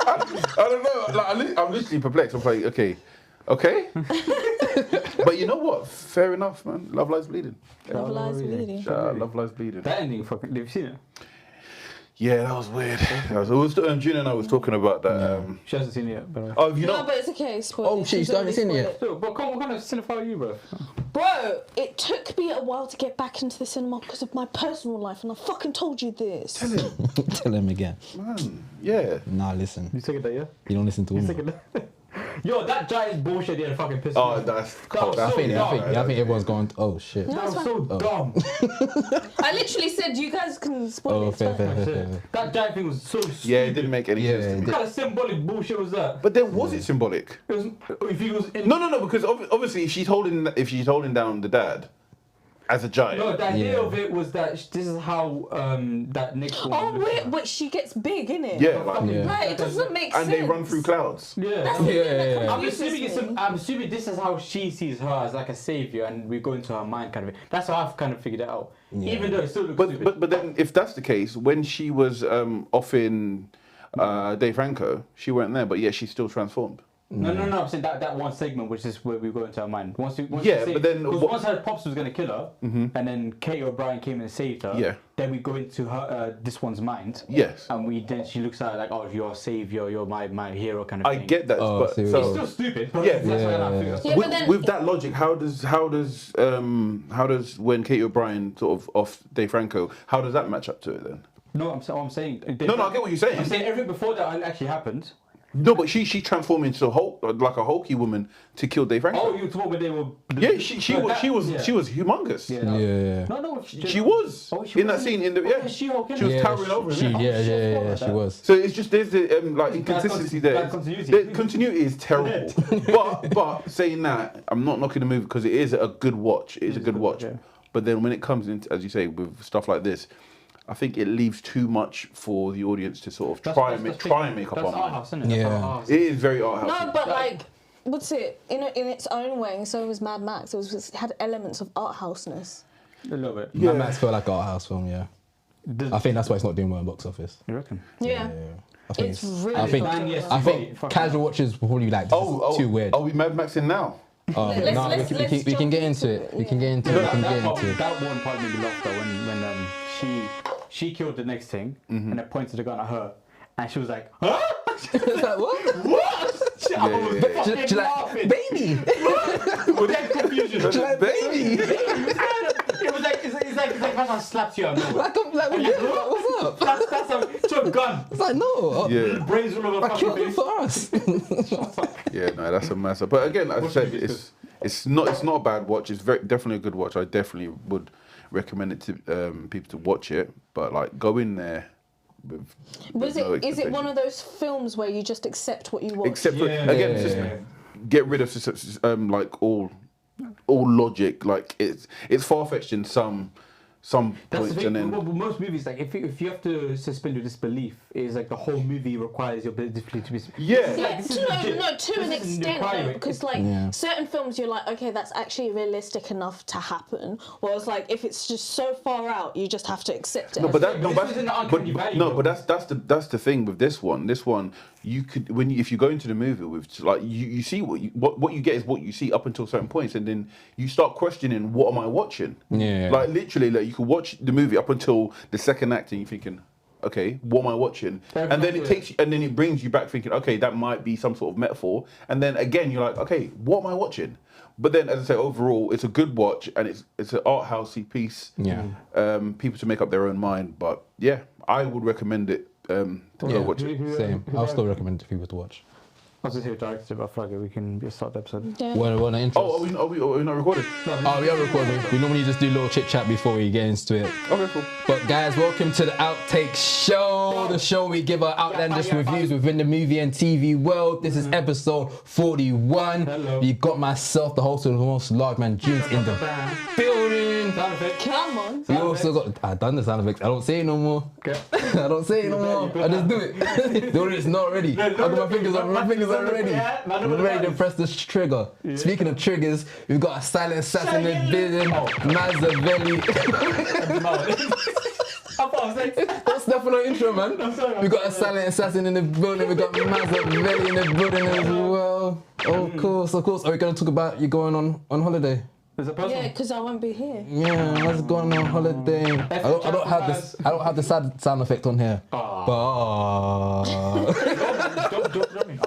I don't know. Like, I'm literally perplexed. I'm like, okay. But you know what? Fair enough, man. Love Lies Bleeding. Love Lies Bleeding. Love Lies Bleeding. That ending, fucking. Have you seen it? Yeah, that was weird. Gina and I was talking about that. She hasn't seen it yet. But Oh, you know. No, but it's okay. Spoil Oh it. shit, you still haven't seen it yet? But come on, what kind of cinephile are you, bro? Bro, it took me a while to get back into the cinema because of my personal life, and I fucking told you this. Tell him, Tell him again. man. Yeah. Nah, listen. You took it that, yeah? You don't listen to You women. took it that. Yo, that giant bullshit didn't fucking piss me Oh, off. that's That cold. was I so think dumb. everyone's going. Oh shit. That was so dumb. I literally said you guys can spoil Oh, it. fair, It's fair, fine. fair, fair. That giant thing was so stupid. Yeah, it didn't make any sense to me. What kind of symbolic bullshit was that? But then, was it symbolic? It was, if he was in... No, because obviously, if she's holding down the dad as a giant. No, the idea of it was that this is how that Nick. Oh, wait, but she gets big, innit? Yeah, like, Yeah. Right, it doesn't make sense. and they run through clouds. Yeah. That's the thing that Yeah. confuses me. I'm assuming this is how she sees her as like a savior, and we go into her mind kind of. That's how I've kind of figured it out. Yeah. Even though it still looks stupid. But then, if that's the case, when she was off in Dave Franco, she weren't there, but yet she's still transformed. No, I'm saying that one segment, which is where we go into her mind. Once Yeah, but then because what- once her pops was gonna kill her, and then Kate O'Brien came and saved her. Yeah. Then we go into her this one's mind. Yes. And then she looks at her like, oh, you're a savior, you're my hero kind of I thing. get that, Oh, but see, It's so still stupid. But Yeah. that's what I Yeah. figure. Yeah, but then- with that logic, how does when Kate O'Brien sort of off Dave Franco, how does that match up to it then? No, I'm saying. No, I get what you're saying. I'm saying everything before that actually happened. No, but she transformed into like a hulky woman to kill Dave Franco. Oh, you talk when they were. Yeah, she was humongous. Yeah. Yeah. No. She was Oh, she in that was? scene in the Oh, She-Hulk, she was Yeah, towering over him. Yeah, she was. So it's just there's the like inconsistency there. bad continuity. The continuity is terrible. but saying that, I'm not knocking the movie because it is a good watch. It is a good watch. yeah. But then when it comes into, as you say, with stuff like this, I think it leaves too much for the audience to sort of try and make up That's on. art house, isn't it? Yeah. That's art house. It is very art house. No, but like, what's it? In its own way, so was Mad Max. It had elements of art houseness. A little bit. Mad Max felt like an art house film. Yeah. I think that's why it's not doing well in box office. You reckon? Yeah. I think It's really I think, fun. yes, I think fuck casual watchers will probably be like, this is too weird. Are we Mad Maxing now? Let's we can jump get into into it. it, We can yeah. get into it. We can get That into it. one part made me laugh though when she killed the next thing and it pointed the gun at her and she was like, huh? It's like, what? What? I was fucking She's like, laughing. baby. With that confusion. She's like, baby. It was like it's like I slapped you out of nowhere. Like, what's up? That's a took It's like, no. Yeah. brains all over I fucking killed him face. for us. Yeah, no, that's a mess. But again, like I said, it's not a bad watch. It's definitely a good watch. I definitely would recommend it to people to watch it. But like, go in there with. Was no it? Is it one expectation. of those films where you just accept what you watch? Except for Yeah. again, Yeah. it's just get rid of like all logic. Like it's far fetched in some That's the points, thing. and then Well, most movies, like if you have to suspend your disbelief, it's like the whole movie requires your disbelief to be. yeah. Yeah, This is legit. to an This isn't extent requiring- though, because like Yeah. certain films you're like, okay, that's actually realistic enough to happen. Whereas like if it's just so far out, you just have to accept it. No, as but fact. that This isn't an uncanny valley, no, though. but that's the thing with this one. This one, you could if you go into the movie with like you see what you get is what you see up until certain points, and then you start questioning what am I watching? Yeah. Like literally, like you could watch the movie up until the second act, and you're thinking, okay, what am I watching? And then it takes you, and then it brings you back thinking, okay, that might be some sort of metaphor. And then again, you're like, okay, what am I watching? But then, as I say, overall, it's a good watch, and it's an art housey piece. Yeah. People to make up their own mind, but yeah, I would recommend it to go watch it. Same. I'll still recommend it to people to watch. I was just here directed, but fuck it, we can just start the episode. Yeah. Wanna intro? Oh, are we not recording? Oh, we are recording. We normally just do a little chit chat before we get into it. Okay, cool. But guys, welcome to the Outakes Show, the show we give our outlandish reviews within the movie and TV world. This is episode 41. Hello. You got myself, the host of the most large man Junes in the building. Sound effect. Come on. We also got, I done the sound effects. I don't say it no more. Okay. I don't say it no more. I just do it. The audience not ready. I got my fingers on. My fingers are ready. I'm ready to press this trigger. Speaking of triggers, we've got a silent assassin in the building. Mazavelli. thought I was like, What's that for no intro, man? sorry, We got a silent assassin in the building. We got Machiavelli in the building as well. Oh, of course. Are we going to talk about you going on holiday? there's a person. Yeah, because I won't be here. Yeah, let's go on holiday. I don't have this. I don't have the sad sound effect on here. But Don't me.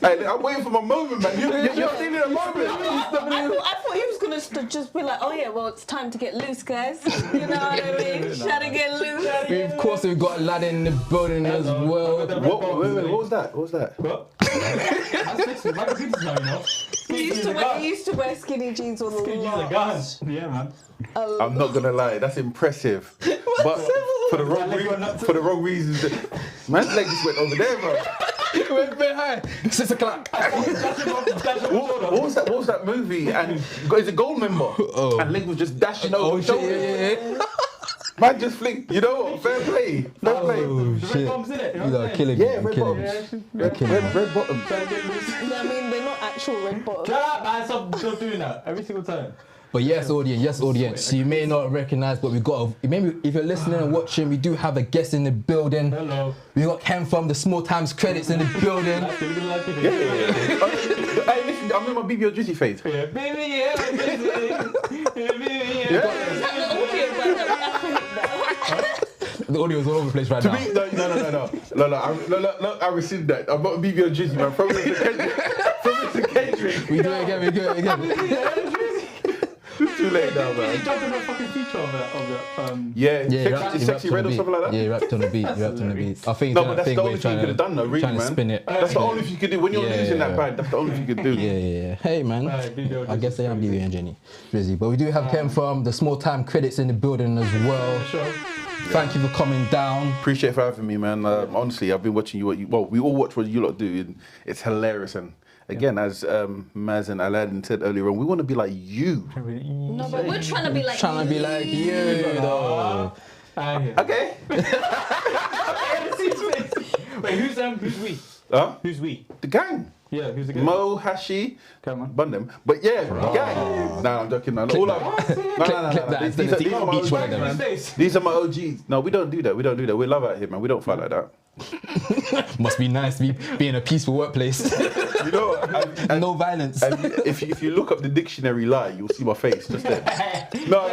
Hey, I'm waiting for my moment, man. You're stealing a moment. I thought he was going to just be like, oh yeah, well, it's time to get loose, guys. You know what I mean? Try to get loose. of course, we've got Aladdin in the building as well. What was that? What was that? What? That's sexy. My computer's now, you know. He used to wear skinny jeans on the Skinny jeans are gone. Yeah, man. I'm not gonna lie, that's impressive. But for the wrong reasons. Man's leg just went over there, bro. It went very high. 6 o'clock. What was that movie? And is it Goldmember? And leg was just dashing over his shoulder. Yeah. Man just flicked. You know what? Fair play. Fair play. Oh, The red bombs in it. You know You what are I'm killing Yeah, me. You're red killing me. bottoms. Red bottoms. I mean, they're not actual red bottoms. Shut up, man. Stop doing that every single time. But yes, audience. You may not recognize, but we got. Maybe if you're listening and watching, we do have a guest in the building. Hello. We got Ken from the Small Times Credits in the building. Hey, listen, I'm in my BBO Drizzy phase. Yeah, baby, yeah, baby, yeah. Is that the audio brand that The audio's all over the place right To now. me, no, I rescind that. I'm not a BBO Drizzy, man. From Mr. Kendrick. We do it again. Too late now, Did man. you jump in that fucking feature of that? Sexy Red or something like that? Yeah, you rapped on the beat. I think. No, but that's the only thing you could have done, though, really, trying to man. spin it. That's the only thing you could do. When you're losing that bad, that's the only thing you could do. Yeah. Hey, man. Alright, video I guess I am Lily and Jenny. Drizzy. But we do have Ken from the Small Time Credits in the building as well. Sure. Thank you for coming down. Appreciate for having me, man. Honestly, I've been watching you. Well, we all watch what you lot do, and it's hilarious. And again, as Maz and Aladdin said earlier on, we want to be like you. No, but we're trying to be like Trying to be like you, though. Okay. Wait, who's we? Huh? Who's we? The gang. Yeah, who's the guy? Mo, Hashi, Come on. Bun them. But yeah, the gang. Nah, I'm joking. No, all of Clip that instead of these are my each one of OGs, them. man. These are my OGs. No, we don't do that. We love out here, man. We don't fight like that. Must be nice to be in a peaceful workplace. You know, No violence. and if you look up the dictionary lie, you'll see my face just there. No.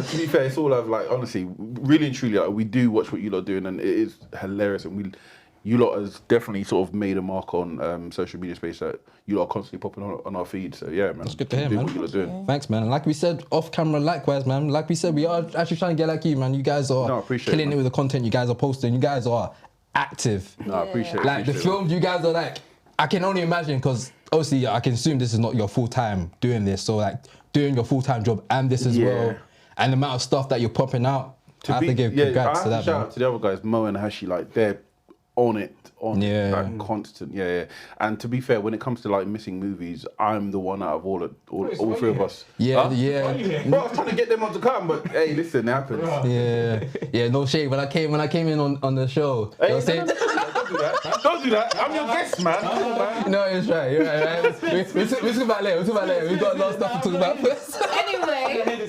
To be fair, it's all I've like. Honestly, really and truly, like, we do watch what you lot are doing, and it is hilarious. And you lot has definitely sort of made a mark on social media space that you lot are constantly popping on our feed. So yeah, man, That's good to hear, do man. What you lot doing. Thanks, man. And like we said off camera, likewise, man. Like we said, we are actually trying to get like you, man. You guys are appreciate killing it, it with the content you guys are posting. You guys are active. No, I appreciate it. Like the films, you guys are like, I can only imagine because obviously I can assume this is not your full time doing this. So like doing your full time job and this as well, and the amount of stuff that you're popping out. I have to give congrats to that. Shout out to the other guys, Mo and Hashi, like they're on it, like constant, And to be fair, when it comes to like missing movies, I'm the one out of all three of us. Yeah. Bro, I was trying to get them on to come, but hey, listen, it happens. Yeah. No shade. When I came in on the show, Hey, they were saying, don't do that. I'm your guest, man. Come on, man. no, it's right. You're right. We'll talk about later. We've got a lot of stuff to talk about first. Anyway,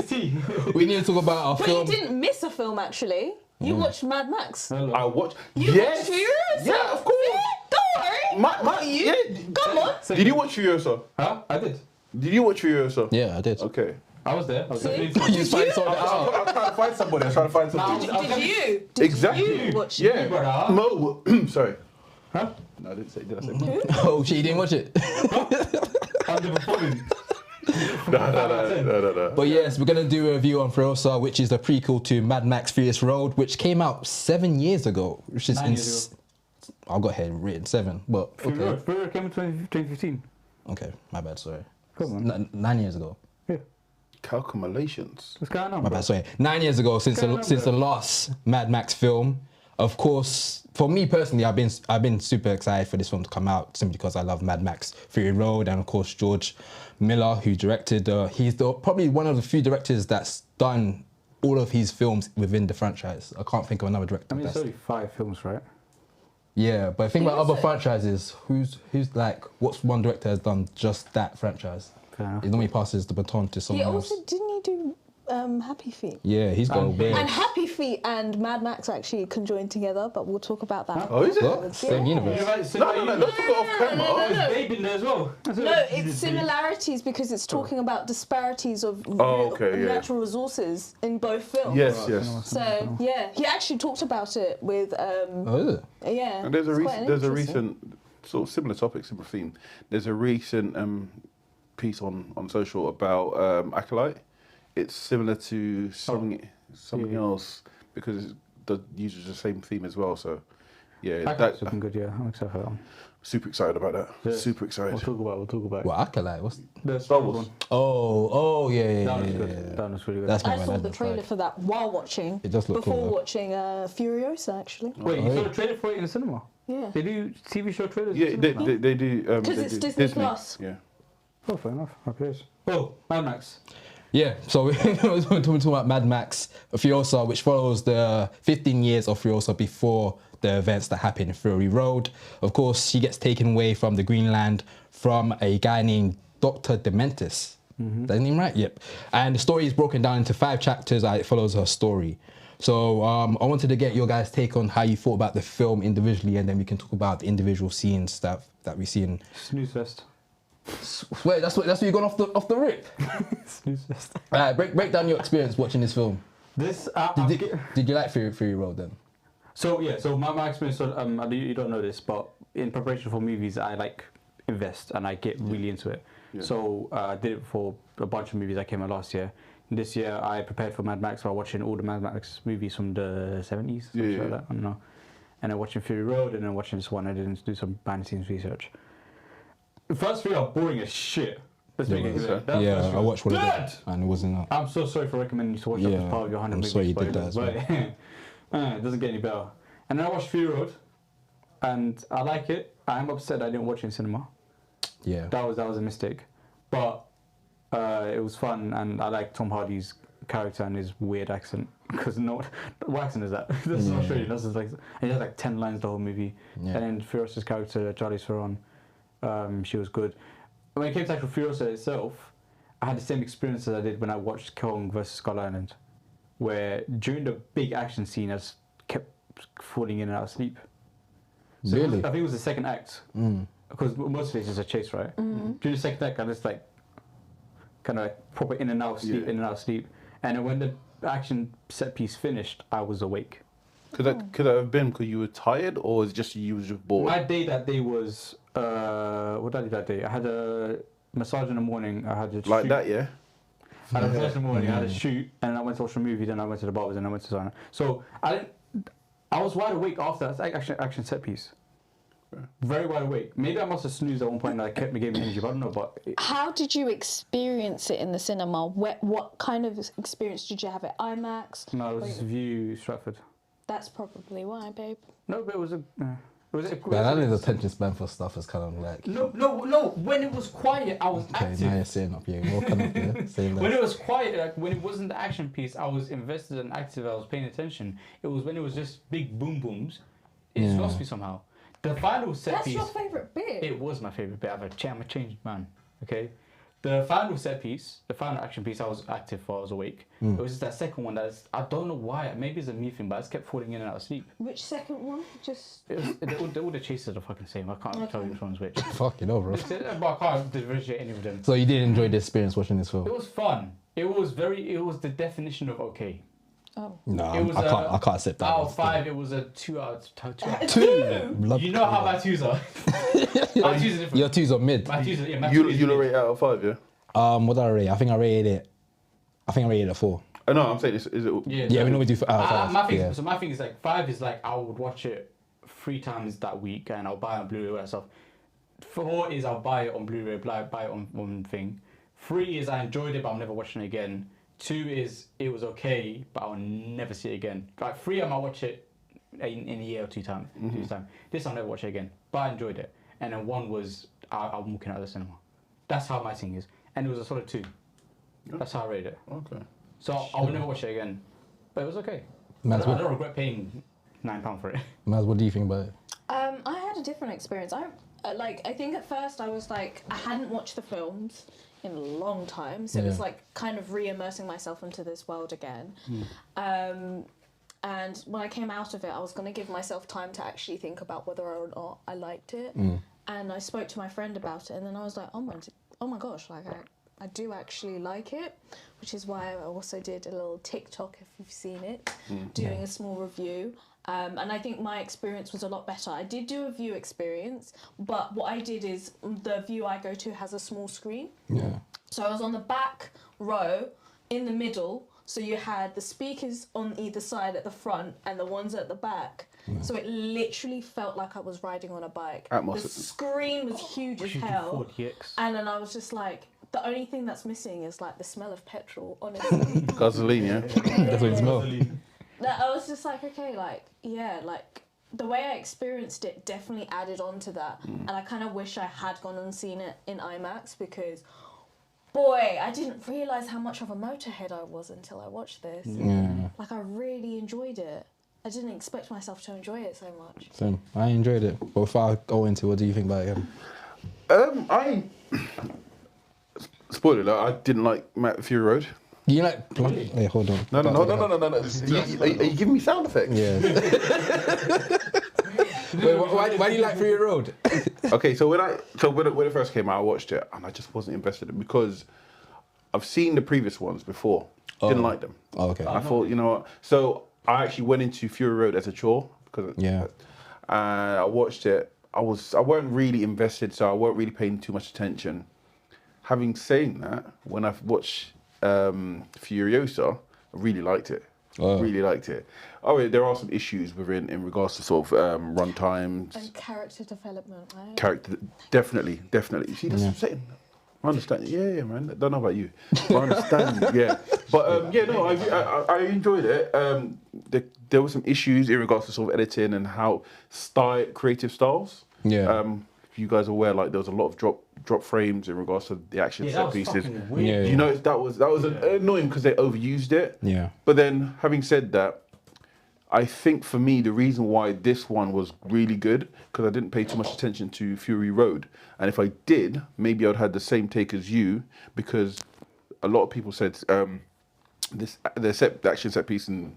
We need to talk about our but film. you didn't miss a film actually. You watched Mad Max. I watched. You watched Furiosa. Yeah, of course. Don't worry. Come on. Did you watch Furiosa? Huh? I did. Did you watch Furiosa? Yeah, I did. Okay. I was there. I was See? definitely- You finally sorted it I out. was trying to find somebody. Did you? Exactly. You watch it? Yeah. Brother. Mo. Sorry. Huh? No, I didn't say. Did I say? Oh shit, you didn't watch it. Underperforming. No. But yes, we're gonna do a review on Furiosa, which is the prequel to Mad Max Furious Road, which came out 7 years ago. Which is 9 years ago. I've got here written 7, but okay. Furiosa came in 2015. Okay, my bad. Sorry. Come on. 9 years ago. Yeah. Calculations. What's going on, My bro? bad. Sorry. 9 years ago since the last Mad Max film. Of course, for me personally, I've been super excited for this film to come out simply because I love Mad Max Fury Road, and of course George Miller, who directed. He's probably one of the few directors that's done all of his films within the franchise. I can't think of another director. I mean, it's that's, only 5 films, right? Yeah, but think about other Furiosa. franchises. Who's like, what's one director has done just that franchise? Fair enough. He normally passes the baton to He someone also else. didn't he do Happy Feet? Yeah, he's got a And weird. And Happy Feet and Mad Max actually conjoined together, but we'll talk about that. Oh, is it? What? Same universe. No, don't talk it off camera. Oh, it's Babe in there as well. No, it's similarities because it's talking about disparities of okay, yeah. natural resources in both films. Yes, yes. So yeah, he actually talked about it with Oh, is it? yeah. And there's a it's quite interesting. recent sort of similar topic, similar theme. There's a recent piece on social about Acolyte. It's similar to something else because it uses the same theme as well. So yeah, That's looking good. Yeah, I'm excited for that one. super excited about that. Yeah. Super excited. We'll talk about it. What Acolyte? What's? The Star Wars. one. Oh, yeah. That was good. That was really good. That's I my saw the Madness trailer side. for that while watching. It does look before cool, though. watching Furiosa actually. Wait, you saw the trailer for it in the cinema? Yeah. They do TV show trailers. Yeah, in cinema? they do. Because they it's do Disney Plus. Yeah. Oh, fair enough. Happy days. Oh, Mad Max. Yeah, so we're talking about Mad Max Furiosa, which follows the 15 years of Furiosa before the events that happen in Fury Road. Of course, she gets taken away from the Greenland from a guy named Dr. Dementis. Is that his name right? Yep. And the story is broken down into 5 chapters and it follows her story. So I wanted to get your guys' take on how you thought about the film individually, and then we can talk about the individual scenes that we see in. Snooze fest. Wait, that's what you're going off the rip. Snooze fest. Break down your experience watching this film. This. Did you like Fury Road then? So my experience. So you don't know this, but in preparation for movies, I like invest and I get really into it. Yeah. So I did it for a bunch of movies that came out last year. This year I prepared for Mad Max by watching all the Mad Max movies from the 70s, something like that. I don't know. And then watching Fury Road, and then watching this one. I didn't do some behind the scenes research. The first 3 are boring as shit. Let's make it clear. That Yeah, first I watched one of them, Dead! and it wasn't that. I'm so sorry for recommending you to watch that as part of your 100 I'm movies. sorry you did that as well. But it doesn't get any better. And then I watched Fury Road, and I like it. I'm upset I didn't watch it in cinema. Yeah. That was a mistake, but it was fun, and I like Tom Hardy's character and his weird accent. Because what accent is that? This is Australian. This is like, and he has like 10 lines the whole movie. Yeah. And then Furiosa's character, Charlize Theron, she was good. When it came to actual Furiosa itself, I had the same experience as I did when I watched Kong vs Skull Island, where during the big action scene, I just kept falling in and out of sleep. So Really? I think it was the second act, because most of it is a chase, right? During the second act, I just like kind of like proper in and out of sleep, in and out of sleep. And then when the action set piece finished, I was awake. Could that have been because you were tired, or is it just you was just bored? My day that day was what did I do that day? I had a massage in the morning. I had a Like shoot. that, yeah. I had a massage in the morning. I had a shoot, and then I went to watch a movie. Then I went to the barbers, and I went to sauna. So I was wide awake after that action set piece. Very wide awake. Maybe I must have snoozed at one point and that kept me giving energy, but I don't know. But How did you experience it in the cinema? What kind of experience did you have at IMAX? no, it was View Stratford. That's probably why, babe. No, but it was a. Man, I need attention span for stuff is kind of like. No. When it was quiet, I was Okay, active. now you're saying up here. More kind of yeah, saying When that. it was quiet, like when it wasn't the action piece, I was invested and active. I was paying attention. It was when it was just big boom booms. It just lost me somehow. The final set That's piece. your favourite bit. It was my favorite bit. I'm a changed man. Okay. The final set piece, the final action piece, I was active for. I was awake. It was just that second one I don't know why. Maybe it's a me thing, but I just kept falling in and out of sleep. Which second one? Just All the chases are the fucking same. I can't tell you which one's which. Fucking over. But I can't differentiate any of them. So you did enjoy the experience watching this film? It was fun. It was the definition of okay. oh. No, It was I can't accept that. Out of 5, it was a 2 out of 2. Two. You know how my 2s are. My 2s are different. Your 2's are mid. My 2s are, yeah, my 2 is You mid. rate out of 5, yeah. What did I rate? I think I rated it a 4. I know. I'm saying this. Is it? Yeah, we normally do 5. My thing, yeah. So my thing is like 5 is like I would watch it 3 times that week and I'll buy it on Blu-ray all that stuff. 4 is I'll buy it on Blu-ray, buy it on thing. 3 is I enjoyed it but I'm never watching it again. 2 is it was okay but I'll never see it again. Like 3 I might watch it in a year or 2 times. This I'll never watch it again, but I enjoyed it. And then 1 was I'm walking out of the cinema. That's how my thing is, and it was a solid 2. That's how I rated it. Okay. So I will never watch it again, but it was okay. Maz, I don't regret paying £9 for it. Maz, what do you think about it? I had a different experience. I think at first I was like, I hadn't watched the films in a long time, so it was like kind of re-immersing myself into this world again. And when I came out of it, I was going to give myself time to actually think about whether or not I liked it. And I spoke to my friend about it, and then I was like, oh my gosh, like I do actually like it, which is why I also did a little TikTok, if you've seen it, doing a small review. And I think my experience was a lot better. I did do a view experience, but what I did is the view I go to has a small screen. Yeah. So I was on the back row in the middle. So you had the speakers on either side at the front and the ones at the back. So it literally felt like I was riding on a bike. The screen was huge as hell. And then I was just like, the only thing that's missing is like the smell of petrol, honestly. Gasoline, yeah. That's what it smells. I was just like, okay, like, yeah, like the way I experienced it definitely added on to that. And I kind of wish I had gone and seen it in IMAX because, boy, I didn't realise how much of a motorhead I was until I watched this. Yeah. Like, I really enjoyed it. I didn't expect myself to enjoy it so much. So I enjoyed it. But before I go into, what do you think about it? Spoiler alert, I didn't like Fury Road. You like? Hey, hold on. No. Are you giving me sound effects? Yeah. Wait, why do you like Fury Road? Okay, so when it first came out, I watched it and I just wasn't invested in it because I've seen the previous ones before. Didn't like them. Oh, okay. I thought, you know what? So I actually went into Fury Road as a chore because I watched it. I weren't really invested, so I weren't really paying too much attention. Having said that, when I've watched Furiosa, I really liked it. Really liked it. Oh, there are some issues within in regards to sort of run times and character development, right? Character, definitely. See, that's what I'm saying. I understand. Yeah, man. I don't know about you. I understand. Yeah, but no, I enjoyed it. There were some issues in regards to sort of editing and how creative styles. Yeah. If you guys are aware, like there was a lot of drop frames in regards to the action set pieces. Yeah. You know, that was annoying because they overused it. Yeah. But then, having said that, I think for me the reason why this one was really good because I didn't pay too much attention to Fury Road, and if I did, maybe I'd had the same take as you because a lot of people said the action set piece on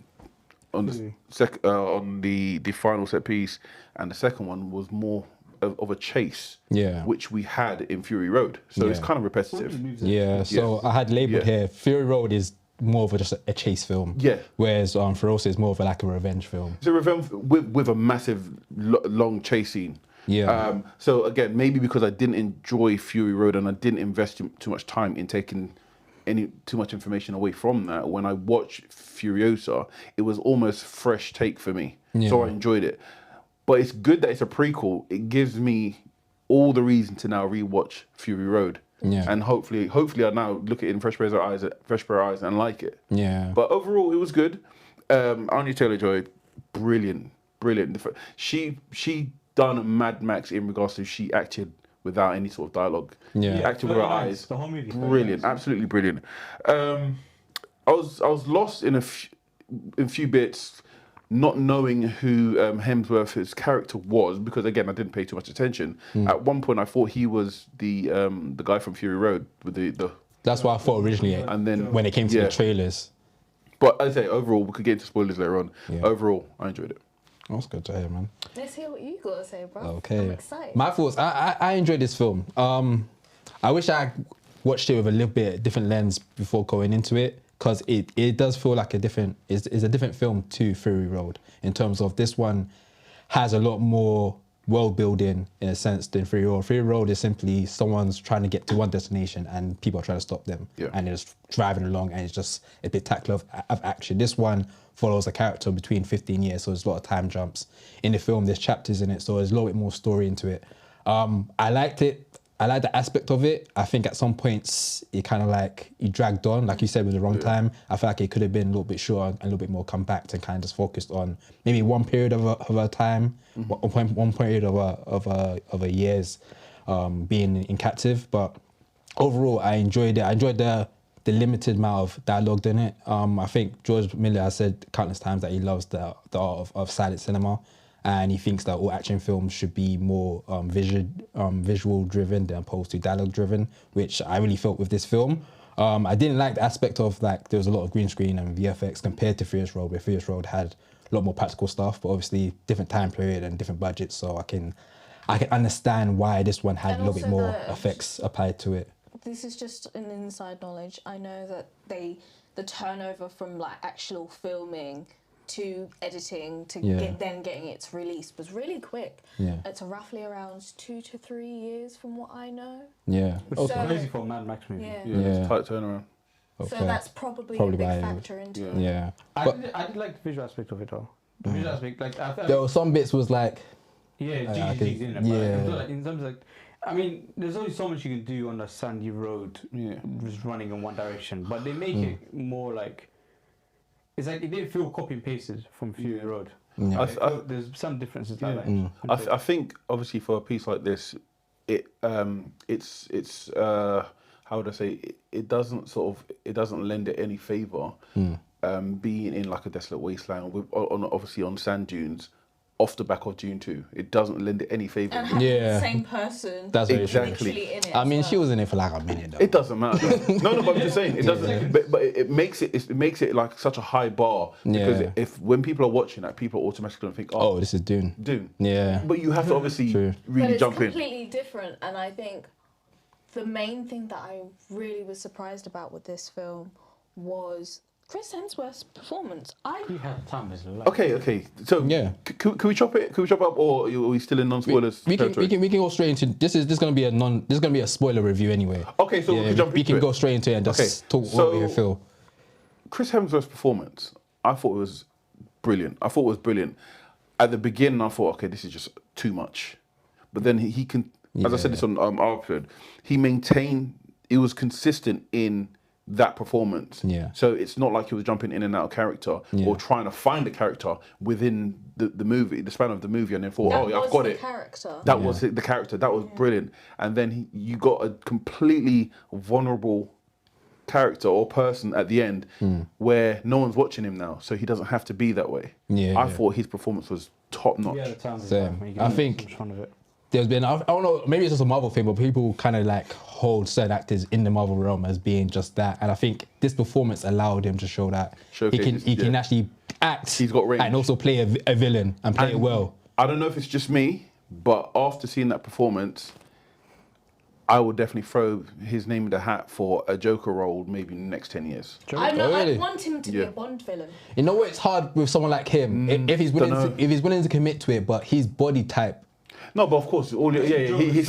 the final set piece and the second one was more of a chase, which we had in Fury Road. So it's kind of repetitive. Yeah. So I had labelled here Fury Road is more of just a chase film. Yeah. Whereas Furiosa is more of like a revenge film. It's a revenge with a massive long chase scene. Yeah. So again, maybe because I didn't enjoy Fury Road and I didn't invest too much time in taking too much information away from that. When I watched Furiosa, it was almost fresh take for me. Yeah. So I enjoyed it. But it's good that it's a prequel. It gives me all the reason to now rewatch Fury Road. Yeah. And hopefully I now look at it in fresh pair of eyes and like it. Yeah. But overall, it was good. Anya Taylor-Joy, brilliant. She done a Mad Max in regards to she acted without any sort of dialogue. Yeah. She acted with her eyes. The whole movie. Brilliant, absolutely brilliant. I was lost in a few bits, not knowing who Hemsworth's character was because again I didn't pay too much attention. At one point I thought he was the guy from Fury Road with the. That's what I thought originally. And then when it came to the trailers. But I say overall, we could get into spoilers later on. Yeah. Overall, I enjoyed it. That's good to hear, man. Let's hear what you got to say, bro. Okay. I'm excited. My thoughts. I enjoyed this film. I wish I watched it with a little bit different lens before going into it. Because it does feel like it's a different film to Fury Road in terms of this one has a lot more world building in a sense than Fury Road. Fury Road is simply someone's trying to get to one destination and people are trying to stop them. Yeah. And they're just driving along and it's just a spectacular of action. This one follows a character between 15 years, so there's a lot of time jumps. In the film, there's chapters in it, so there's a little bit more story into it. I liked it. I like the aspect of it. I think at some points it kind of like you dragged on, like you said, with the wrong time. I feel like it could have been a little bit shorter and a little bit more compact and kind of just focused on maybe one period of a time, one period of a years being in captive. But overall, I enjoyed it. I enjoyed the limited amount of dialogue in it. I think George Miller has said countless times that he loves the art of silent cinema. and he thinks that all action films should be more visual driven than opposed to dialogue driven, which I really felt with this film. I didn't like the aspect of like there was a lot of green screen and VFX compared to Furious Road, where Furious Road had a lot more practical stuff, but obviously different time period and different budgets, so I can understand why this one had And a little bit also more the- effects applied to it. This is just an inside knowledge. I know that the turnover from like actual filming to editing to then getting its release was really quick. Yeah. It's roughly around 2 to 3 years from what I know. Yeah. Which is So- crazy for a Mad Max movie. Yeah. It's tight turnaround. So Okay. that's probably a Probably big why it factor into it. Yeah. I But did like the visual aspect of it though. The visual aspect, like I felt there were some bits was like, yeah, I GG's in it. But yeah. like, in terms of like, I mean, there's only so much you can do on a sandy road, just running in one direction. But they make it more like it's like it didn't feel copy and pasted from Fury Road. Yeah. There's some differences Yeah. like that. I think obviously for a piece like this, it's how would I say it doesn't lend it any favor being in like a desolate wasteland obviously on sand dunes off the back of Dune 2. It doesn't lend it any favor. And having Yeah. the same person That's very true. literally in it. I as mean, well. she was in it for like a minute though. It doesn't matter. No, but I'm just saying it doesn't. But it makes it like such a high bar because Yeah. if when people are watching that, people automatically think, Oh, this is Dune. Dune. Yeah. But you have to obviously True. But really it's jump in. completely different, and I think the main thing that I really was surprised about with this film was Chris Hemsworth's performance. He had time as life. Okay. So Yeah. can we chop it? Can we chop up, or are we still in non-spoilers? We can territory? go straight into this is gonna be a spoiler review anyway. Okay, so we can jump we into can it. go straight into it and just talk what we feel. Chris Hemsworth's performance, I thought it was brilliant. At the beginning, I thought, okay, this is just too much. But then he can, as I said this on our episode, he was consistent in that performance. Yeah. So it's not like he was jumping in and out of character or trying to find a character within the movie, the span of the movie, and then thought, That oh, yeah, was I've got the it. character. That was the character. That was brilliant. And then you got a completely vulnerable character or person at the end where no one's watching him now, so he doesn't have to be that way. I thought his performance was top notch. Yeah, the time as Same. life. when you I get think- so much fun of it. There's been I don't know, maybe it's just a Marvel thing, but people kind of like hold certain actors in the Marvel realm as being just that, and I think this performance allowed him to show that he can actually act. He's got range. and also play a villain and play it well. I don't know if it's just me, but after seeing that performance, I would definitely throw his name in the hat for a Joker role maybe in the next 10 years. I Really? want him to be Yeah. a Bond villain. You know what? It's hard with someone like him if he's willing to commit to it, but his body type. No, but of course, He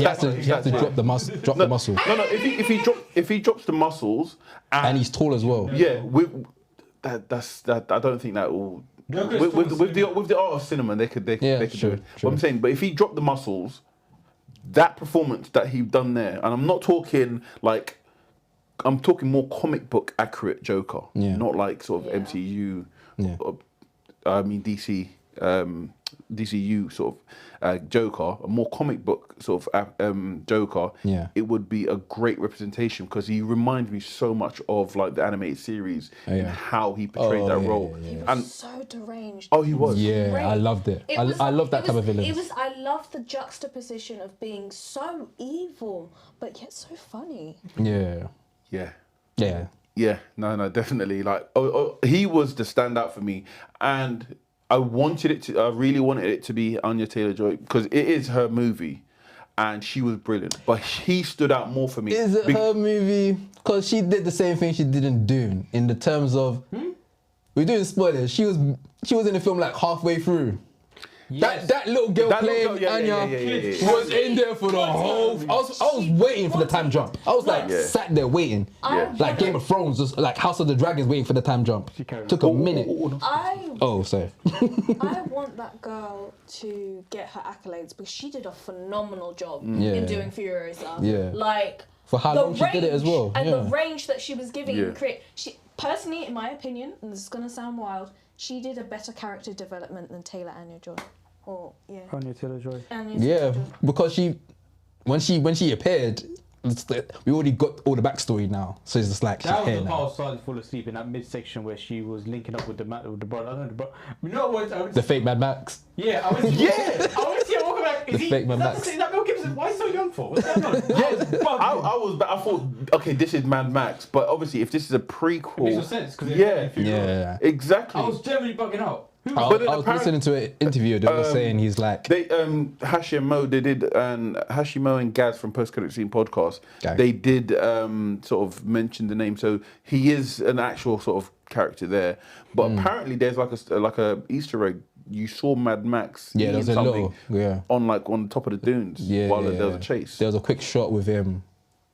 has to drop the muscle. No, if he drops the muscles And he's tall as well. yeah, that I don't think that will. Joker is With the art of cinema, they could do it. true. But I'm saying, but if he dropped the muscles, that performance that he done there, and I'm not talking like, I'm talking more comic book accurate Joker, not like sort of MCU. Yeah. I mean DC, DCU sort of Joker, a more comic book sort of Joker. Yeah. It would be a great representation because he reminds me so much of like the animated series and how he portrayed that role. He was And so deranged. he was. Yeah, Great. I loved it. I love that type of villain. I love the juxtaposition of being so evil, but yet so funny. Yeah. Yeah, no, definitely. Like, he was the standout for me, and I really wanted it to be Anya Taylor-Joy because it is her movie, and she was brilliant. But he stood out more for me. Is it her movie? Because she did the same thing she did in Dune, in the terms of we're doing spoilers. She was in the film like halfway through. Yes. That little girl playing Anya was in there for the whole. I was waiting for the time jump. I was like sat there waiting, like Game of Thrones, just like House of the Dragons, waiting for the time jump. Took a minute. Sorry. I want that girl to get her accolades because she did a phenomenal job in doing Furiosa. Yeah. Like For how the long she did it as well. and Yeah. the range that she was giving and create. She personally, in my opinion, and this is gonna sound wild, she did a better character development than Taylor Anya-Joy. Anya Taylor-Joy. Anya Yeah, Taylor-Joy. because when she appeared, we already got all the backstory now, so it's just like she's That was here the part I now. was starting to fall asleep in that midsection where she was linking up with the brother. I don't know the brother. You know what? The fake Mad Max. Yeah, I was. Yeah. I want to see. I walk back. Is The he? fake Mad Is Max. that Mel Gibson? Why is he so young for? What's going on? I thought, okay, this is Mad Max, but obviously, if this is a prequel, It makes no sense because Yeah. exactly. I was generally bugging out. I But then was listening to an interview. They were saying he's like, They Hashimo, they did Hashimo and Gaz from Post Credit Scene podcast. Okay. They did sort of mention the name, so he is an actual sort of character there. But apparently, there's like a Easter egg. You saw Mad Max yeah, there was a something little, on the top of the dunes while there was a chase. There was a quick shot with him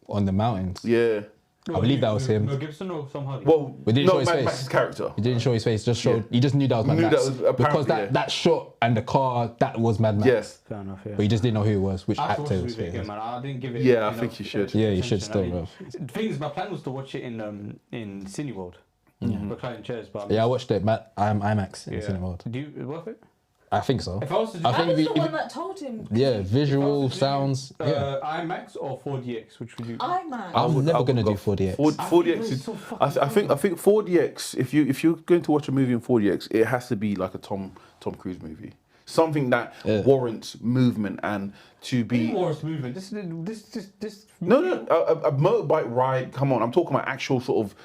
on the mountains. Yeah. I believe that was him. Mel Gibson or Tom Hardy? Well, We didn't show no, his Mad face. Max's character. He didn't show his face. Just showed. Yeah. You just knew that was Mad Knew Max that was apparently, because that shot and the car that was Mad Max. Yes. Fair enough. Yeah. But you just didn't know who it was, which I have to watch actor it this was. movie again, man. I didn't give it. Yeah, I think you should. Yeah, you should attention. still, The thing is, my plan was to watch it in Cineworld, reclining chairs, but Yeah, I watched it. IMAX in yeah. cinema. Do you worth it? I think so. If I was to do, I think I was we- the if- one that told him. Yeah, visual if I was to do, sounds. Yeah, IMAX or 4DX, which would you? IMAX. I'm never would gonna go do 4DX. 4DX it's is. so fucking I think 4DX. If you're going to watch a movie in 4DX, it has to be like a Tom Cruise movie. Something that warrants movement and to be. Morris movement. This. No, a motorbike ride. Come on, I'm talking about actual sort of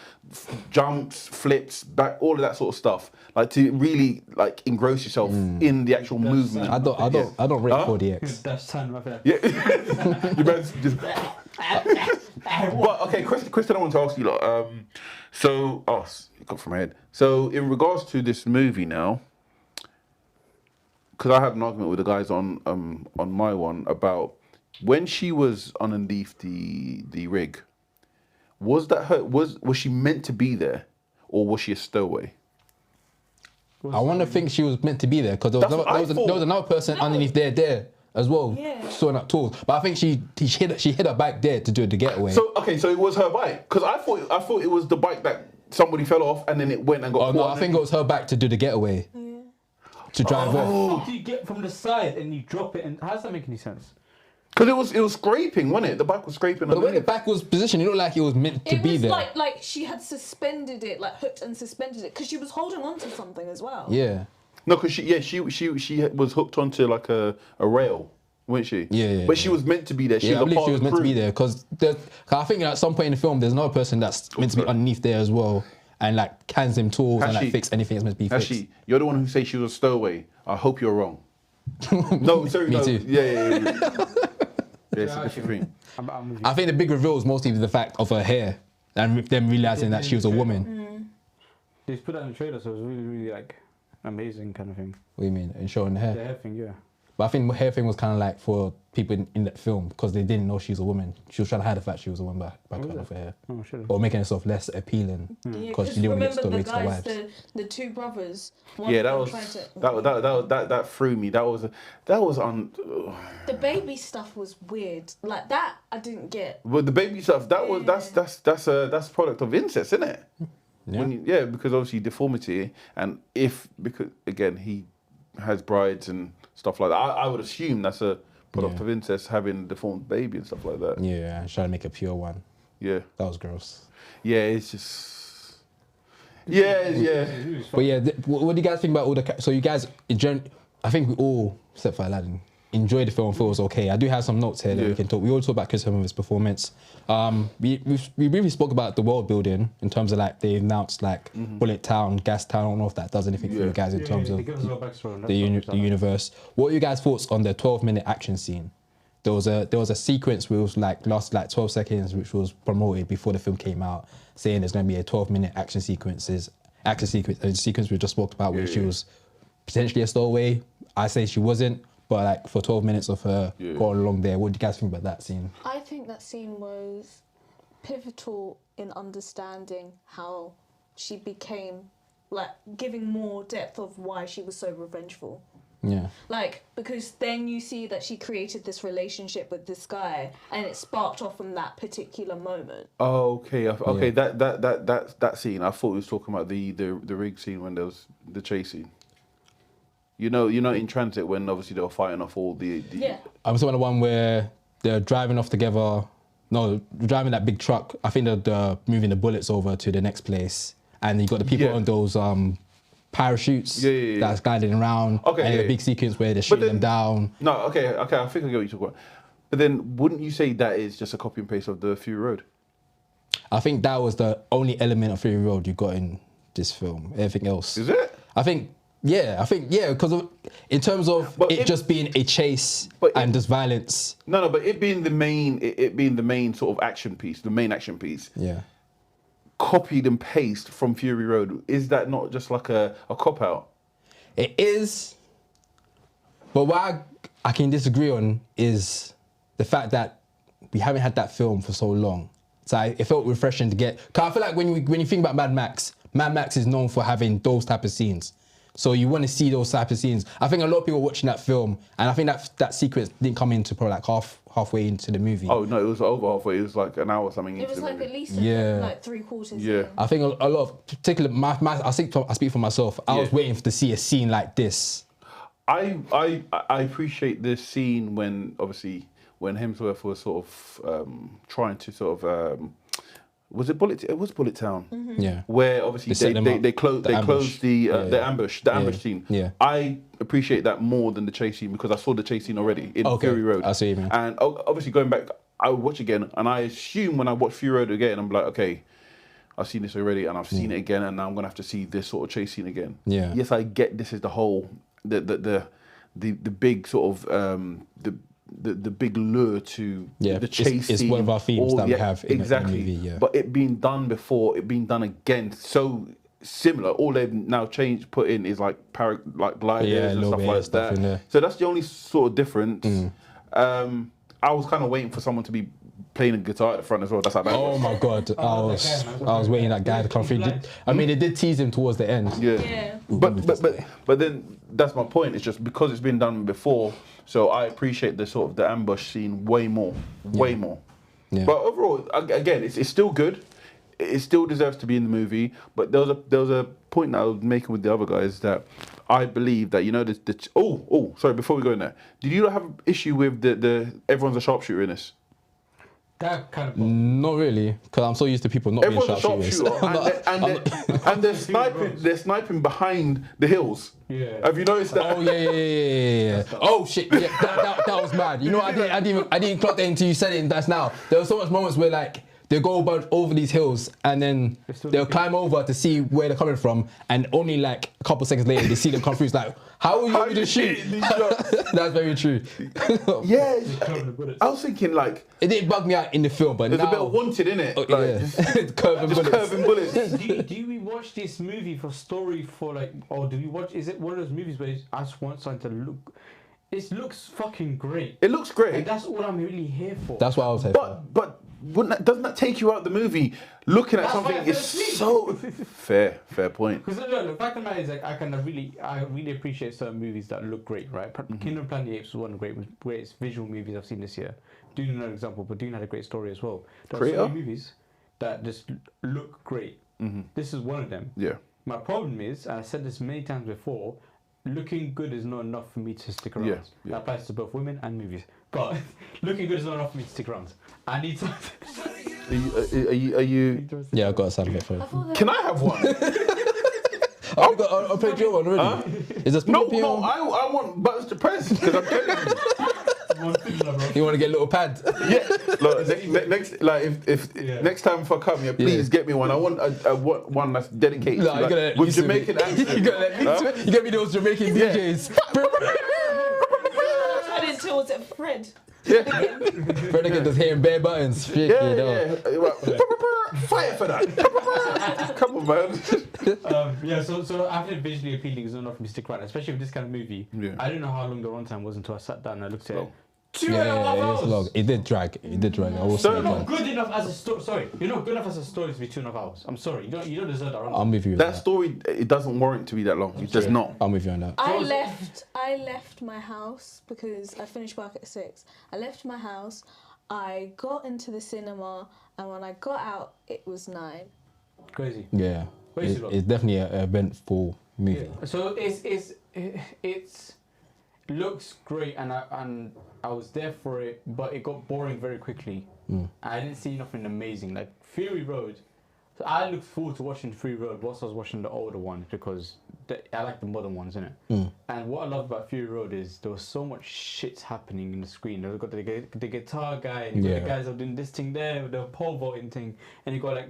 jumps, flips, back, all of that sort of stuff. Like to really like engross yourself in the actual movement. I don't rate 4DX. That's time, my friend. Yeah, you better just. But okay, question I want to ask you lot. It got from my head. So in regards to this movie now, because I had an argument with the guys on my one about when she was underneath the rig. Was that her? Was she meant to be there, or was she a stowaway? I want to think she was meant to be there because there was another person underneath there as well, sorting out tools. But I think she hit her bike there to do the getaway. So it was her bike because I thought it was the bike that somebody fell off and then it went and got. Oh no, I think it was her bike to do the getaway. To drive off. How do you get from the side and you drop it? And how does that make any sense? Because it was scraping, wasn't it? The bike was scraping. But the way the back was positioned, it looked like it was meant to be there. Like she had suspended it, like hooked and suspended it, because she was holding on to something as well. Yeah. No, because she was hooked onto like a rail, wasn't she? Yeah. But she was meant to be there. I believe she was meant to be there because I think at some point in the film, there's another person that's meant to be underneath there as well, and like hands him tools and like fix anything that's meant to be fixed. Actually, you're the one who says she was a stowaway. I hope you're wrong. No, sorry, Me no. too. Yeah. Yeah, it's a different thing. I'm with you. I think the big reveal was mostly the fact of her hair and with them realizing that she was a woman. They just put that in the trailer, so it was really, really like amazing kind of thing. What do you mean? And showing the hair. The hair thing, yeah. But I think the hair thing was kind of like for people in that film because they didn't know she was a woman. She was trying to hide the fact she was a woman by cutting off her hair. Oh, shit. Or making herself less appealing Yeah, because she didn't want to get remember stories the to the guys, wives. the two brothers. One Yeah, of that them was tried to- that threw me. That was on. The baby stuff was weird. Like that, I didn't get. But the baby stuff that's a product of incest, isn't it? Yeah. Because obviously deformity and because again he has brides and stuff like that. I would assume that's a product of incest, having a deformed baby and stuff like that. Yeah, and trying to make a pure one. Yeah. That was gross. Yeah, it's just. Yeah. But yeah, what do you guys think about all the? So you guys, I think we all, except for Aladdin, enjoyed the film. Thought it was okay. I do have some notes here that we can talk. We all talk about Chris Hemsworth's performance. We briefly spoke about the world building in terms of like they announced like Bullet Town, Gas Town. I don't know if that does anything for you guys in terms of They give us a lot of backstory on that the stuff. universe. What are you guys' thoughts on the 12-minute action scene? There was a sequence which was like lasted like 12 seconds, which was promoted before the film came out, saying there's going to be a 12-minute action sequence. A sequence we just spoke about where she was potentially a stowaway. I say she wasn't, but like for 12 minutes of her going along there, what do you guys think about that scene? I think that scene was pivotal in understanding how she became, like, giving more depth of why she was so revengeful. Yeah. Like, because then you see that she created this relationship with this guy, and it sparked off from that particular moment. Oh, okay. Okay, that scene. I thought he was talking about the rig scene when there was the chase scene. You know, in transit when obviously they were fighting off all the. Yeah. I'm talking about the one where they're driving off together No, driving that big truck. I think they're moving the bullets over to the next place, and you got the people on those parachutes that's gliding around. Okay, and a big sequence where they're shooting them down. No, okay. I think I get what you're talking about. But then, wouldn't you say that is just a copy and paste of the Fury Road? I think that was the only element of Fury Road you got in this film. Everything else. Is it? I think, because in terms of just being a chase and just violence. No, but it being the main sort of action piece, the main action piece. Yeah. Copied and paste from Fury Road. Is that not just like a cop out? It is. But what I can disagree on is the fact that we haven't had that film for so long. So it felt refreshing to get. Cause I feel like when you think about Mad Max is known for having those type of scenes. So you want to see those type of scenes. I think a lot of people watching that film, and I think that sequence didn't come into probably like halfway into the movie. Oh no, it was over halfway. It was like an hour or something. It was like movie. at least like 3/4. Yeah. I think a lot of particular. I speak for myself. I was waiting to see a scene like this. I appreciate this scene when Hemsworth was sort of trying to sort of was it Bullet? It was Bullet Town. Mm-hmm. Yeah. Where obviously they closed the ambush scene. Yeah. I appreciate that more than the chase scene because I saw the chase scene already in Fury Road. I see what you mean. And obviously going back, I would watch again, and I assume when I watch Fury Road again, I'm like, okay, I've seen this already, and I've seen it again, and now I'm gonna have to see this sort of chase scene again. Yeah. Yes, I get this is the whole the big sort of the big lure to the chase it's scene. one of our themes that we have in the movie. Yeah. But it being done before, it being done again, so similar. All they've now put in is like gliders and stuff like that. So that's the only sort of difference. I was kind of waiting for someone to be playing a guitar at the front as well. That's how bad. Oh my god, I was waiting that guy to come through. I mean, they did tease him towards the end. Yeah. But then that's my point. It's just because it's been done before. So I appreciate the sort of the ambush scene way more. Yeah. But overall, again, it's still good. It still deserves to be in the movie. But there was a point that I was making with the other guys that I believe that sorry, before we go in there, did you have an issue with the everyone's a sharpshooter in this? That kind of not really, because I'm so used to people not being sharpshooters. and they're sniping behind the hills. Yeah. Have you noticed that? Oh yeah. Oh shit, yeah, that was mad. You know, I didn't clock that until you said it. And that's now. There were so much moments where like they go over these hills and then they'll climb over to see where they're coming from, and only like a couple seconds later they see them come through. It's like, how are you able to shoot? That's very true. Yeah, I was thinking like it didn't bug me out in the film, but there's now, a bit of wanted in it. Just curving bullets. Do we watch this movie for story for like, or do we watch? Is it one of those movies where I just want something to look? It looks fucking great. It looks great. And that's all I'm really here for. That's what I was here for. But doesn't that take you out the movie looking at something? It's so fair point. Because the fact of the matter is, like, I really appreciate certain movies that look great, right? Kingdom of Planet of the Apes was one of the greatest visual movies I've seen this year. Dune, another example, but Dune had a great story as well. There are so many movies that just look great. Mm-hmm. This is one of them. Yeah. My problem is, and I said this many times before, looking good is not enough for me to stick around. That applies to both women and movies. But looking good is not enough for me to stick around. I need something. Are you? Yeah, I've got a sound effect for you. Can I have one? I played your one already. Huh? Is this No, I want buttons to press because I'm telling you. You want to get a little pad? Yeah. Look, next time if I come here, please get me one. I want one that's dedicated with Jamaican accent. You get me those Jamaican DJs. Turn it towards it, Fred. Yeah. Fred again just hitting bare buttons. Yeah. Fight for that. Come on, man. So I think visually appealing is not enough for me to stick around, especially with this kind of movie. Yeah. I don't know how long the runtime was until I sat down and I looked at it. 2.5 hours. It's long. It did drag. I will say you're not good enough as a story. Sorry, you're not good enough as a story to be 2.5 hours. I'm sorry, you don't deserve that. I'm with you. That story, it doesn't warrant to be that long. It does not. I'm with you on that. I left my house because I finished work at 6. I left my house. I got into the cinema, and when I got out, it was 9. Crazy. Yeah. It's definitely an eventful movie. Yeah. So it's looks great, and I was there for it, but it got boring very quickly. I didn't see nothing amazing. Like Fury Road. So I looked forward to watching Fury Road whilst I was watching the older ones because I like the modern ones, innit? And what I love about Fury Road is there was so much shit happening in the screen. You've got the guitar guy, and you got the guys that are doing this thing there, with the pole vaulting thing, and you got like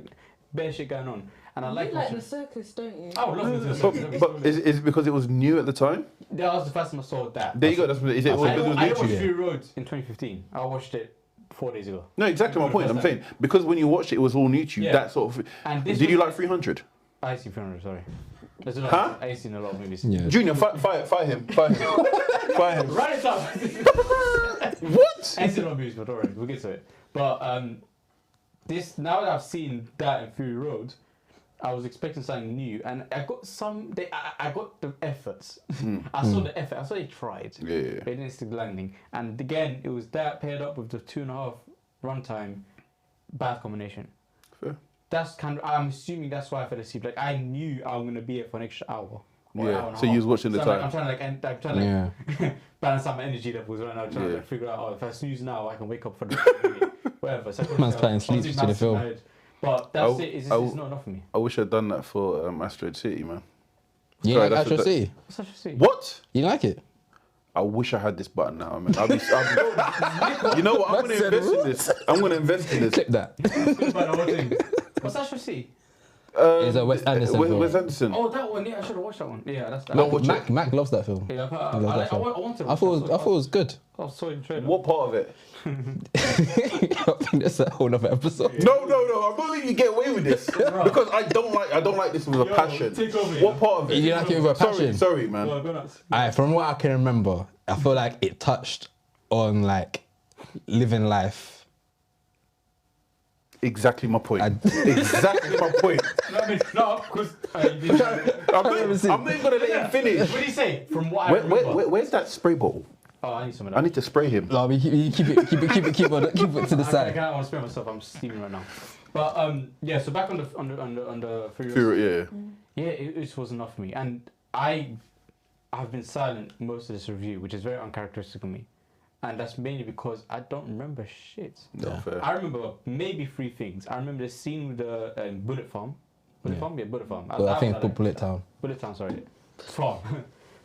bare shit going on. And I like the circus, don't you? I would love the circus. But is it because it was new at the time? That was the first time I saw that. There you go. That's what it is. I watched YouTube? Fury Road in 2015. I watched it 4 days ago. No, exactly my point. I'm saying because when you watched it, it was all new to you. Yeah. That sort of. And Did you like 300? I seen 300. Sorry. There's a lot. Huh? I seen a lot of movies. Yeah. Junior, fire him. Fire him. Fire him. Run it up. What? I seen a lot of movies, but alright, we'll get to it. But this now that I've seen that in Fury Road, I was expecting something new, and I got some. I got the efforts. I saw the effort. I saw they tried. Yeah. They didn't stick the landing, and again, it was that paired up with the 2.5 runtime, bad combination. Fair. That's kind of. I'm assuming that's why I fell asleep. Like I knew I was gonna be here for an extra hour. Or Yeah. hour and a So you half. was watching the So time. I'm trying to balance out my energy levels right now. Trying to figure out, if I snooze now, I can wake up for the movie. Whatever. So Man's playing sleep to the film. But that's it. It's not enough for me. I wish I'd done that for Asteroid City, man. You Sorry, like that's Astro what City? What's that to say? What? You like it? I wish I had this button now, man. You know what? I'm going to invest in this. I'm going to invest in this. Clip that. What's that to see? It's a Wes Anderson film. Wes Anderson. Oh, that one. Yeah, I should have watched that one. Yeah, that's that. No, watch it. Mac loves that film. Yeah, He loves that film. I wanted to. I thought it was good. I was so intrigued. What part of it? I think that's a whole other episode. No. I'm not letting you get away with this because I don't like this with a passion. take over, What yeah. part of it? You like it with a passion? Sorry, man. Go nuts. Alright, from what I can remember, I feel like it touched on like living life. Exactly my point. Exactly my point. No, because I'm not even going to let him finish. what did he say? From what I remember. Where's that spray bottle? Oh, I need some of that. I need to spray him. No, we keep it to the I side. can't want to spare myself. I'm steaming right now. But yeah. So back on the Furiosa. Furious, yeah. Yeah, it was enough for me, and I've been silent most of this review, which is very uncharacteristic of me, and that's mainly because I don't remember shit. No, fair. I remember maybe 3 things. I remember the scene with the Bullet Farm. Bullet Farm. Well, I think Bullet Town. Bullet Town, sorry. Farm.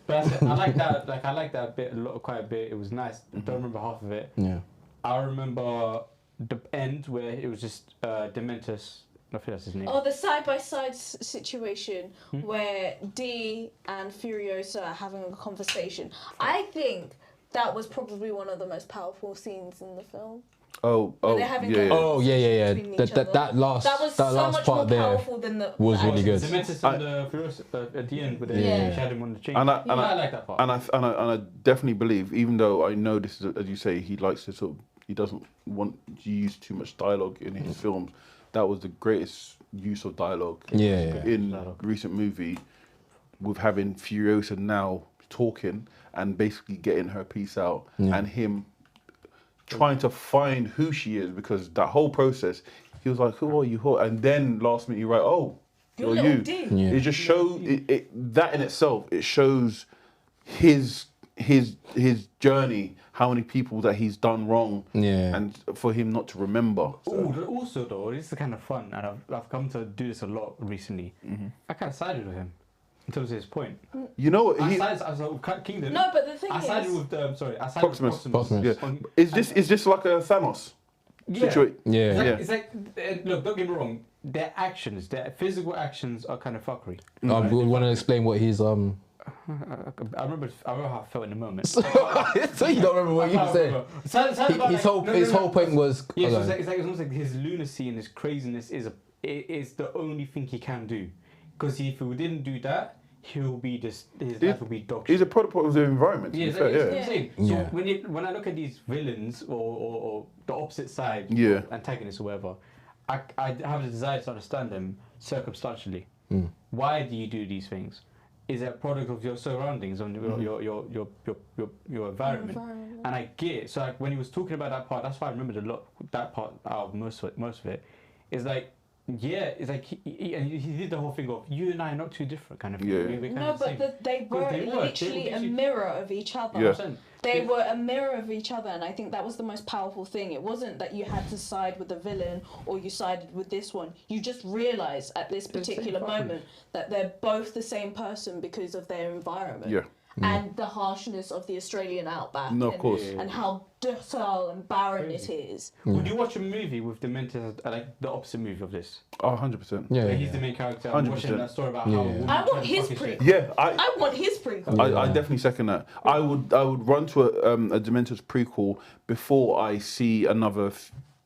But I like that. Like I like that bit quite a bit. It was nice. I don't remember half of it. Yeah. I remember the end where it was just Dementus. I think that's his name. Oh, the side-by-side situation where D and Furiosa are having a conversation. I think that was probably one of the most powerful scenes in the film. Oh, they're having yeah. that- Oh yeah. between each other. That last so much more part there powerful than the was really good. Dementus and the Furiosa at the end with the Yeah. shadow on the chain. And I like that part. And I definitely believe, even though I know this is, as you say, he likes to sort of, he doesn't want to use too much dialogue in his films. That was the greatest use of dialogue in recent movie, with having Furiosa now talking and basically getting her piece out, and him trying to find who she is, because that whole process, he was like, "Who are you?" And then last minute, you write, "Oh, you're you." Yeah. It just shows that in itself. It shows his journey, how many people that he's done wrong, and for him not to remember. Ooh, also though, this is kind of fun, and I've come to do this a lot recently. I kind of sided with him in terms of his point. You know what? I sided with Kingdom. No, but the thing I is, sided with I sided Proximus. with Proximus. Yeah. Is this like a Thanos situation? Yeah. It's like look, don't get me wrong. Their actions, their physical actions, are kind of fuckery. We want to explain what he's I remember how I felt in the moment. So you don't remember what you were saying? His whole point was. Yeah, so it's almost like his lunacy and his craziness is the only thing he can do. Because if he didn't do that, he'll be his life will be dog shit. He's a product of the environment. Yeah, To be fair, that's what I'm saying. So when I look at these villains or the opposite side, antagonists or whatever, I have a desire to understand them circumstantially. Why do you do these things? Is it a product of your surroundings, on your environment? And I get it. So when he was talking about that part, that's why I remembered that part out of most of it. Is like Yeah, it's like he did the whole thing of you and I are not too different kind of thing. Yeah. We're kind No, of the same. but they were They were literally a literally- mirror of each other. Yeah. They were a mirror of each other, and I think that was the most powerful thing. It wasn't that you had to side with the villain or you sided with this one. You just realised at this particular moment that they're both the same person because of their environment. Yeah. And the harshness of the Australian outback. No, of and, course. And how docile and barren it is. Would you watch a movie with Demented, like the opposite movie of this? Oh, 100%. Yeah, Where yeah, he's yeah. the main character. I'm 100%. watching that story about Yeah, how. yeah. women I try want to his fuck shit. prequel. Yeah, I want his prequel. I definitely second that. I would run to a Dementors prequel before I see another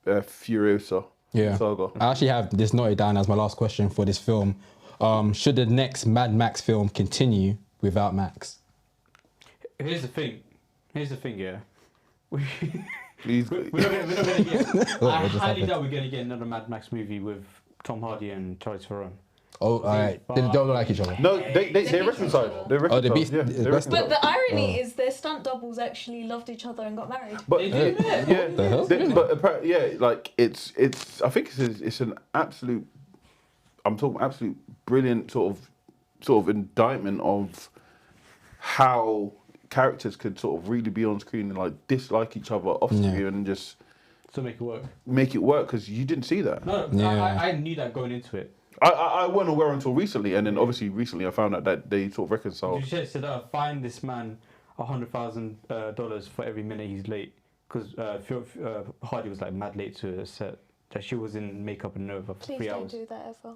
Furiosa saga. I actually have this noted down as my last question for this film. Should the next Mad Max film continue without Max? Here's the thing, yeah. He's- We're not gonna get. I What just highly happened? doubt we're gonna get another Mad Max movie with Tom Hardy and Charlize Theron. Oh, alright. They don't look like each other. no, they reconciled. They reconciled. Oh, they beat- yeah, the they best- But reconciled. the irony is their stunt doubles actually loved each other and got married. But They do, yeah. The hell? but apparently, yeah, like it's. I think it's an absolute. I'm talking absolute brilliant sort of indictment of how characters could sort of really be on screen and like dislike each other off screen and just To make it work. make it work because you didn't see that. No, Yeah. I knew that going into it. I wasn't aware until recently, and then obviously recently I found out that they sort of reconciled. You said, find this man $100,000 for every minute he's late. Because Hardy was like mad late to a set. That she was in makeup and over for Please 3 don't hours. do that ever.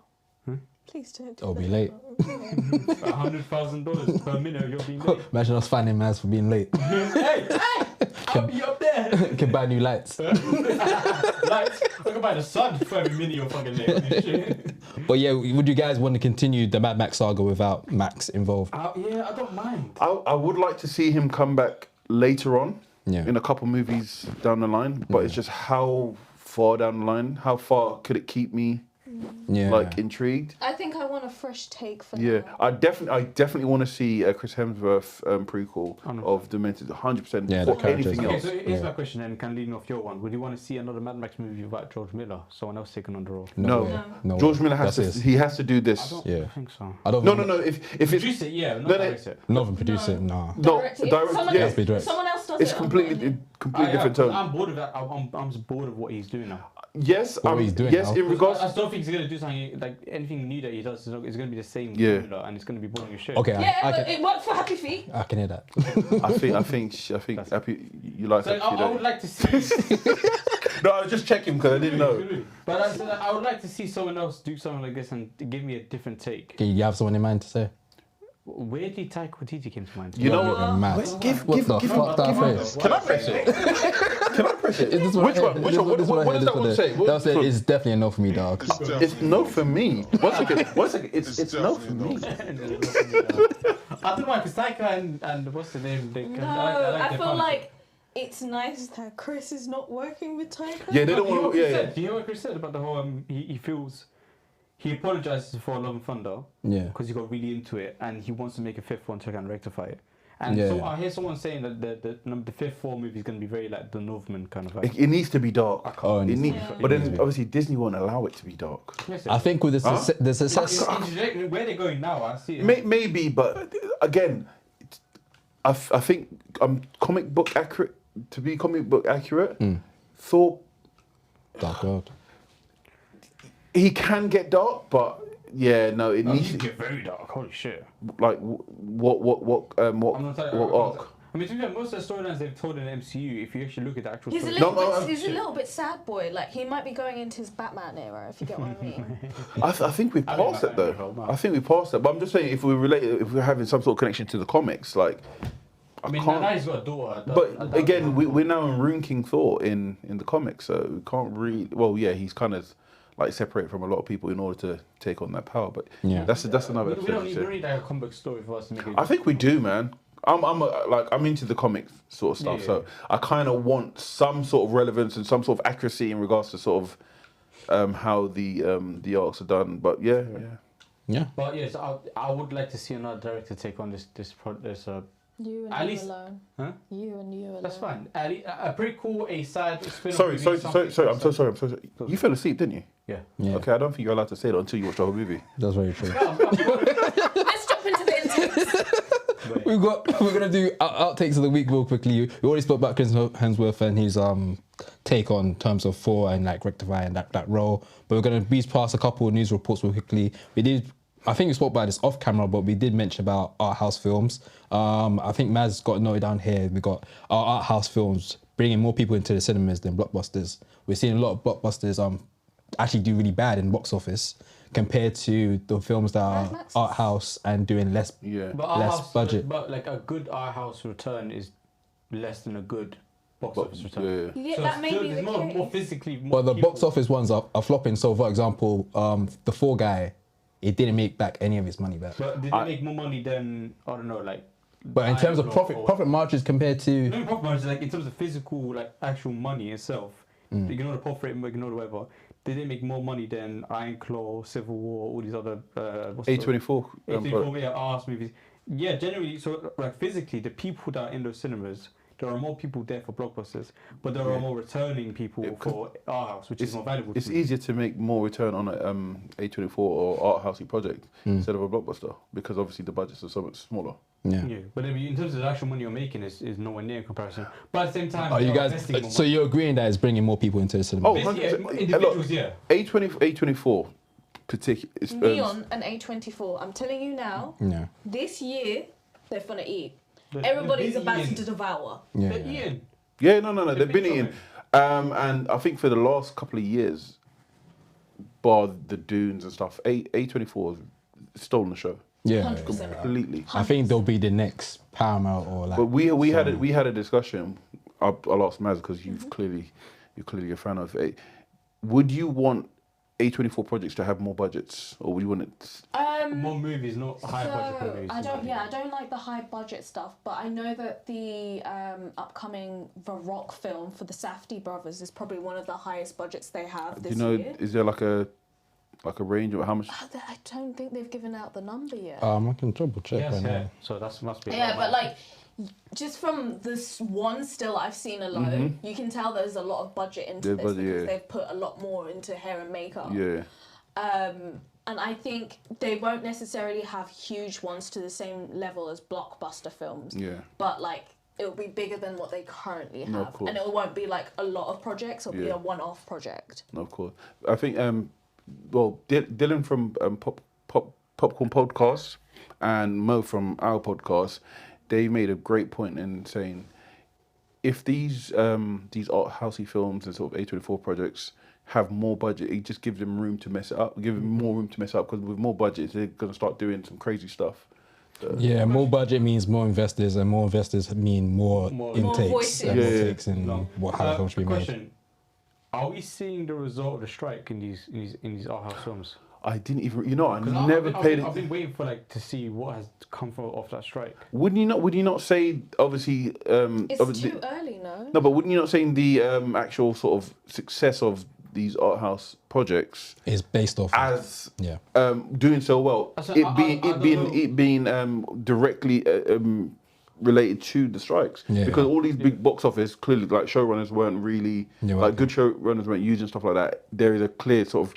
Please don't do Or that. be late. $100,000 per minute you're being late. Imagine us finding mans for being late. Hey, I'll be up there. Can buy new lights. Lights. I can buy the sun for every minute you're fucking late. But yeah, would you guys want to continue the Mad Max saga without Max involved? Yeah, I don't mind. I would like to see him come back later on in a couple movies down the line, but it's just how far down the line, how far could it keep me like intrigued? I think I want a fresh take for Yeah, now. I definitely want to see a Chris Hemsworth prequel of Demented, 100%. Yeah, the before anything characters. else. Okay, so here's my question then, kind of leading off your one. Would you want to see another Mad Max movie without George Miller? Someone else taking on the role? No. way. No George way. Miller has That's to. his. He has to do this. Yeah. I think so. I don't No, think- no, no. If it's Produce it, yeah, not No, no. direct it. Not even produce it, nah. no, Direct it. direct, Someone yeah, else- be direct. Someone else does it's it. completely different tone. I'm bored of that. I'm just bored of what he's doing now. Yes, What he's doing yes. now. In regards, I don't think he's gonna do something like anything new that he does. It's gonna be the same Yeah. formula, and it's gonna be boring as shit. Okay, Yeah, I but can, it worked for Happy Feet. I can hear that. I think Happy, you like So that. I would like to see. No, I was just checking because I didn't know. But I said I would like to see someone else do something like this and give me a different take. Okay, you have someone in mind to say? Where did Taika Waititi came to mind? You know You're what? mad. Give what the give fuck that face? Can I press it? Can I press it? Is this Which I one? heard? Which This one? What does that one say? That said, it's definitely a no for me, dog. It's no for me. One second. It's no for me. I don't know why, because Taika and what's the name? No, like I their feel partnership. like it's nice that Chris is not working with Taika. Yeah, they Do don't you hear what want. Chris Yeah, said? Do you hear what Chris said about the whole? He feels he apologizes for Love and Thunder Yeah. because he got really into it and he wants to make a fifth one to kind of rectify it. And Yeah. so I hear someone saying that the fifth Thor movie is going to be very like the Northman kind of vibe. It needs to be dark. Oh, It needs, Yeah. but then obviously Disney won't allow it to be dark. Yes, I think with the success. where they're going now, I see it. Maybe, but again, I think comic book accurate. To be comic book accurate, Thor Dark World. he can get dark, but yeah, no, it Oh, needs you to get very dark. Holy shit! like what I'm not telling you. arc. I mean, to be fair, most of the storylines they've told in the MCU, if you actually look at the actual He's a story, little bit sad boy. Like he might be going into his Batman era, if you get what I mean. I think we I mean, passed it Batman though. as well, no. I think we passed it, but I'm just saying if we relate, if we're having some sort of connection to the comics, like I mean, can't- now he's got a daughter. But again, we're now in Rune King Thor in the comics, so we can't really. Well, yeah, he's kind of like separated from a lot of people in order to take on that power. But Yeah. that's another we episode. don't need like a comic book story for us to make it. I think we do, man. I'm into the comics sort of stuff, Yeah. so I kind of want some sort of relevance and some sort of accuracy in regards to sort of how the arcs are done. But yeah. Yeah. But yes, I would like to see another director take on this. You and At you least- alone. Huh? You and you alone. That's fine. A pretty cool, a side spin-off. Sorry. movie, I'm something- so sorry. You fell asleep, didn't you? Yeah. Yeah, Okay, I don't think you're allowed to say that until you watch the whole movie. that's very true. Let's jump into the intakes. We're gonna do outtakes of the week real quickly. We already spoke about Chris Hemsworth and his take on terms of Thor and like rectifying that role. But we're gonna breeze past a couple of news reports real quickly. I think we spoke about this off camera, but we did mention about art house films. I think Maz got noted down here. We got our art house films bringing more people into the cinemas than blockbusters. We're seeing a lot of blockbusters actually do really bad in box office compared to the films that are art house and doing less budget. But like a good art house return is less than a good box office return. Yeah, So that may be the case. more physically. Well, the box office ones are flopping. So, for example, the Fall Guy, it didn't make back any of its money back. But did it make more money than, I don't know, like... But in terms of profit margins compared to... No, profit margins, like in terms of physical, like actual money itself, ignore the profit, ignore the whatever, did it make more money than Iron Claw, Civil War, all these other... A24. A24, arts movies. Yeah, generally, so like physically, the people that are in those cinemas, there are more people there for blockbusters, but there are more returning people for art house, which is more valuable. It's easier to make more return on a A24 or art housey project instead of a blockbuster because obviously the budgets are so much smaller. Yeah, but in terms of the actual money you're making is nowhere near in comparison. But at the same time, Are you guys? So you're agreeing that it's bringing more people into the cinema? Oh, individuals, yeah. A24 particular. Neon and A24. I'm telling you now. Yeah. This year they're gonna eat. Everybody's about to devour. Yeah. Ian. Yeah, no. They've been eating, and I think for the last couple of years, bar the Dunes and stuff, A24 has stolen the show. Yeah. 100%. Completely. I think they'll be the next Paramount or like. But we had a discussion. I'll ask Maz because you're clearly a fan of it. Would you want A24 projects to have more budgets, or would you want it? More movies, not high budget movies. I don't like the high budget stuff, but I know that the upcoming The Rock film for the Safdie brothers is probably one of the highest budgets they have this year. Is there like a range of how much? I don't think they've given out the number yet. I can double check right now. So that must be. Yeah, but like, just from this one still I've seen alone, you can tell there's a lot of budget into this because they've put a lot more into hair and makeup. Yeah. And I think they won't necessarily have huge ones to the same level as blockbuster films. Yeah. But like, it'll be bigger than what they currently have. No, of course. And it won't be like a lot of projects, it'll be a one-off project. No, of course. I think, Dylan from Popcorn Podcast and Mo from our podcast, they made a great point in saying if these art housey films and sort of A24 projects have more budget, it just gives them room to mess it up. Give them more room to mess up because with more budget, they're going to start doing some crazy stuff. So. Yeah, more budget means more investors, and more investors mean more intakes and more takes and how films should be made. Are we seeing the result of the strike in these art house films? I didn't even, I never paid it. I've been waiting for to see what has come off that strike. Would you not say obviously? It's too early, no? No, but wouldn't you not say the actual sort of success of these art house projects is based off as doing so well, it being directly related to the strikes because all these big box office clearly like showrunners weren't really good showrunners weren't using stuff like that. There is a clear sort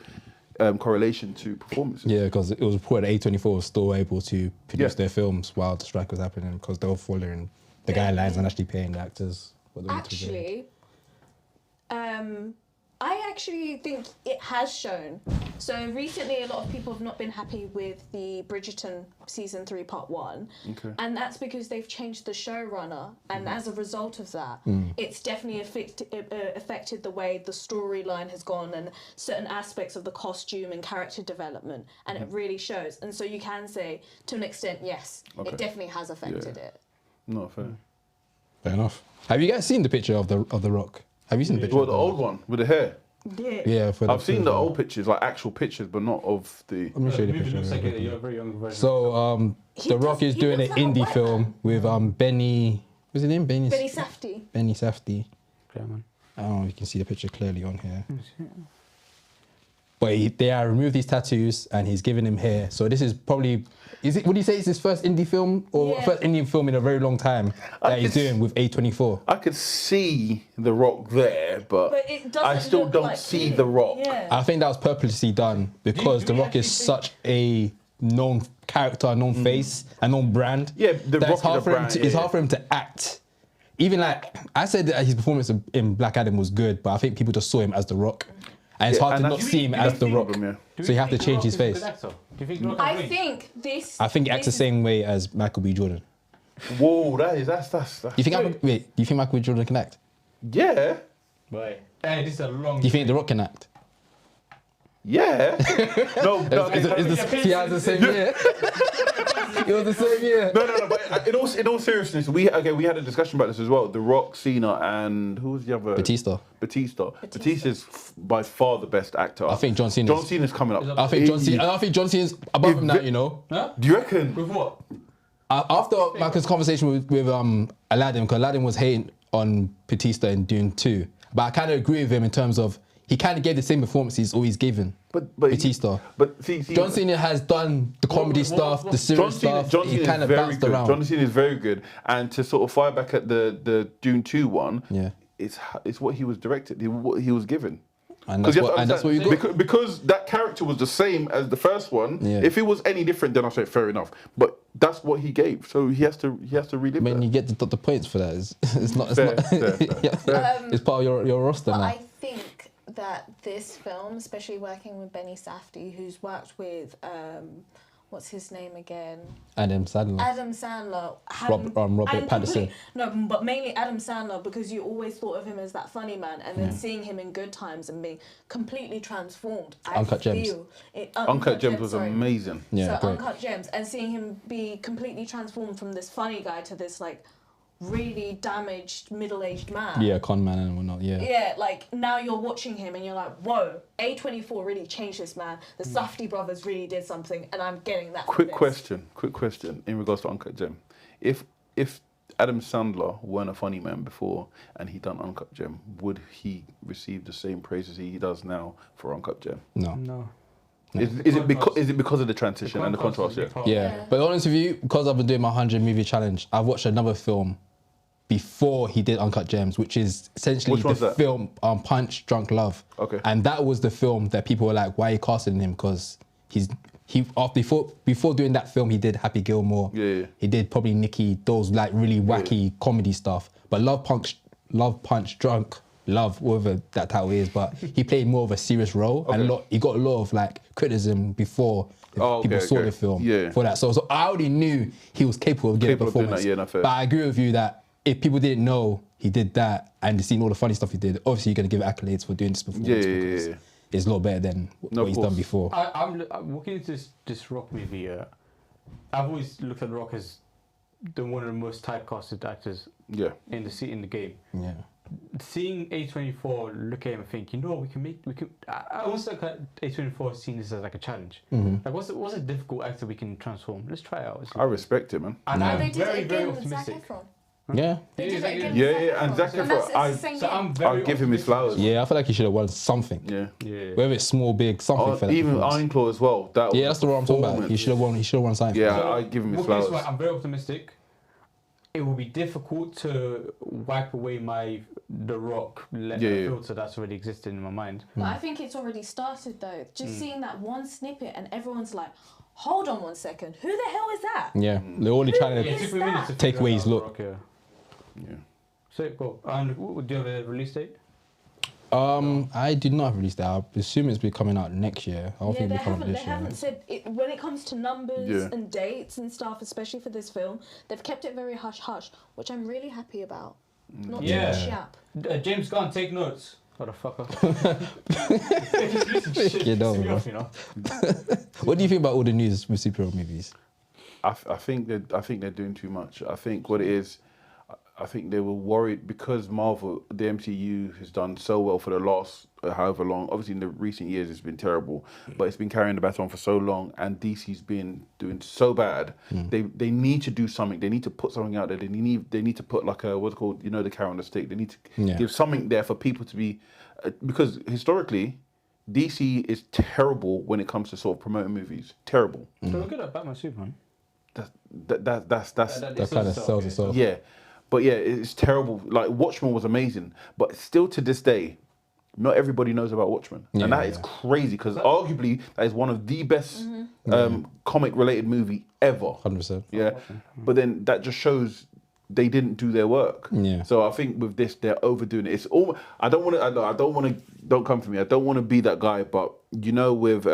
of correlation to performances. Yeah, because it was reported A24 was still able to produce their films while the strike was happening because they were following the guidelines and actually paying the actors what they actually. I actually think it has shown. So recently, a lot of people have not been happy with the Bridgerton season 3 part 1, and that's because they've changed the showrunner, and as a result of that, it's definitely affected the way the storyline has gone and certain aspects of the costume and character development, and it really shows. And so you can say, to an extent, yes, it definitely has affected it. No, fair. Fair enough. Have you guys seen the picture of the Rock? Have you seen the picture? Well, the old one with the hair. Yeah. I've seen the old pictures, like actual pictures, but not of the. Let me show you the picture. Looks like a very young version. So, The Rock is doing an indie film with Benny. What's his name? Benny Safdie. Benny Safdie. Yeah, man. I don't know if you can see the picture clearly on here. But they are removed these tattoos and he's giving him hair. So this is probably, would you say it's his first indie film or first Indian film in a very long time that he's doing with A24? I could see The Rock there, but it I doesn't still look don't like see him. The Rock. Yeah. I think that was purposely done because Do The we Rock is actually think- such a known character, known face, a known brand. Yeah, The that Rock it's hard is a for him brand, to, it's yeah. hard for him to act. Even like I said that his performance in Black Adam was good, but I think people just saw him as The Rock. And it's Yeah, hard to and not that's- see him that's as The the Rock. problem, yeah. Do So we you have to think The change Rock his is a good face. actor? Do you think The Rock I can win? think this. I think he acts the this is- same way as Michael B. Jordan. Whoa, that's. Do you think do you think Michael B. Jordan can act? Yeah, Right. Hey, this is a long. Do you think The Rock can act? yeah. No, He has the same year. It was the same year. No. But in all seriousness, we had a discussion about this as well. The Rock, Cena, and who was the other? Batista. Batista's by far the best actor. I think John Cena's- John Cena's coming up. I think John Cena's above him now, you know. Huh? Do you reckon? With what? After Michael's conversation with Aladdin, because Aladdin was hating on Batista in Dune 2. But I kind of agree with him in terms of he kind of gave the same performance he's always given. But Batista. But see, John Cena has done the comedy stuff, the serious stuff. John He Cena kind is of very bounced good. around. John Cena is very good, and to sort of fire back at the Dune 2 one, Yeah. it's what he was directed, what he was given. And 'Cause that's you have what, to and that's what you understand, got. because that character was the same as the first one. Yeah. If it was any different, then I say fair enough. But that's what he gave, so he has to relive When that. you get the points for that, it's not. Fair. It's part of your roster But now. I think that this film, especially working with Benny Safdie, who's worked with what's his name again? Adam Sandler. Adam Sandler. Robert and Pattinson. No, but mainly Adam Sandler, because you always thought of him as that funny man, and then seeing him in Good Times and being completely transformed. Uncut Gems. Uncut Gems was sorry. amazing. Yeah, so great. Uncut Gems, and seeing him be completely transformed from this funny guy to this like really damaged middle-aged man. Yeah, con man and whatnot. Yeah. Yeah, like now you're watching him and you're like, whoa, A24 really changed this man. The Mm. Safdie brothers really did something, and I'm getting that. from Quick this. question in regards to Uncut Gem. If Adam Sandler weren't a funny man before and he done Uncut Gem, would he receive the same praises he does now for Uncut Gem? No. No. Is it because of the transition and the contrast? Yeah. Yeah. But honest with you, because I've been doing my 100 movie challenge, I've watched another film before he did Uncut Gems, which is essentially Which one's the that? film Punch Drunk Love. Okay. And that was the film that people were like, why are you casting him? Because before doing that film, he did Happy Gilmore. Yeah. He did probably Nicky, those like really wacky comedy stuff. But Love Punch Drunk Love, whatever that title is, but he played more of a serious role, and he got a lot of like criticism before people saw the film for that. So I already knew he was capable of getting a performance. But I agree with you that if people didn't know he did that and they seen all the funny stuff he did, obviously you're gonna give accolades for doing this performance because it's a lot better than what he's done before. I'm looking into this Rock movie. I've always looked at The Rock as one of the most typecasted actors in the game. Yeah. Seeing A24 look at him and think, we can. I almost look at A24 seeing this as like a challenge. Like, what's a difficult actor we can transform? Let's try it out. I respect it, man. And I'm They did very, it very again with Zac optimistic. Efron. Yeah. They did it again. Yeah, and Zac Efron. Efron, I'll give him his flowers. Yeah, I feel like he should have won something. Yeah. Whether it's small, big, something for that. Even performance. Ironclaw as well. Yeah, that's the one I'm talking about. He should have won something. Yeah, I give him his Well, guess flowers. what? I'm very optimistic. It will be difficult to wipe away The Rock filter that's already existed in my mind. But I think it's already started though. Just seeing that one snippet and everyone's like, hold on 1 second, who the hell is that? Yeah, they're only trying It to took me a minute to take figure away out his The look. Rock, yeah. Yeah. So cool. And do you have a release date? I did not release that. I assume it's be coming out next year. I don't think They it'll be coming out haven't. this They year. haven't said it, when it comes to numbers Yeah. and dates and stuff, especially for this film. They've kept it very hush hush, which I'm really happy about. Not too much yap. James Gunn, take notes. Motherfucker. You know, bro. What do you think about all the news with superhero movies? I think they're doing too much. I think what it is, I think they were worried because Marvel, the MCU, has done so well for the last however long. Obviously, in the recent years, it's been terrible, but it's been carrying the baton for so long, and DC's been doing so bad. They need to do something. They need to put something out there. They need to put like a what's it called, the carrot on the stick. They need to give something there for people to be, because historically, DC is terrible when it comes to sort of promoting movies. Terrible. So look at Batman Superman. That's That kind of sells itself. yeah. But yeah, it's terrible. Like Watchmen was amazing, but still to this day, not everybody knows about Watchmen, Yeah, and that is crazy because arguably that is one of the best comic-related movie ever. 100%. Yeah, but then that just shows they didn't do their work. Yeah. So I think with this, they're overdoing it. It's all. I don't want to. I don't want to. Don't come for me. I don't want to be that guy. But you know, with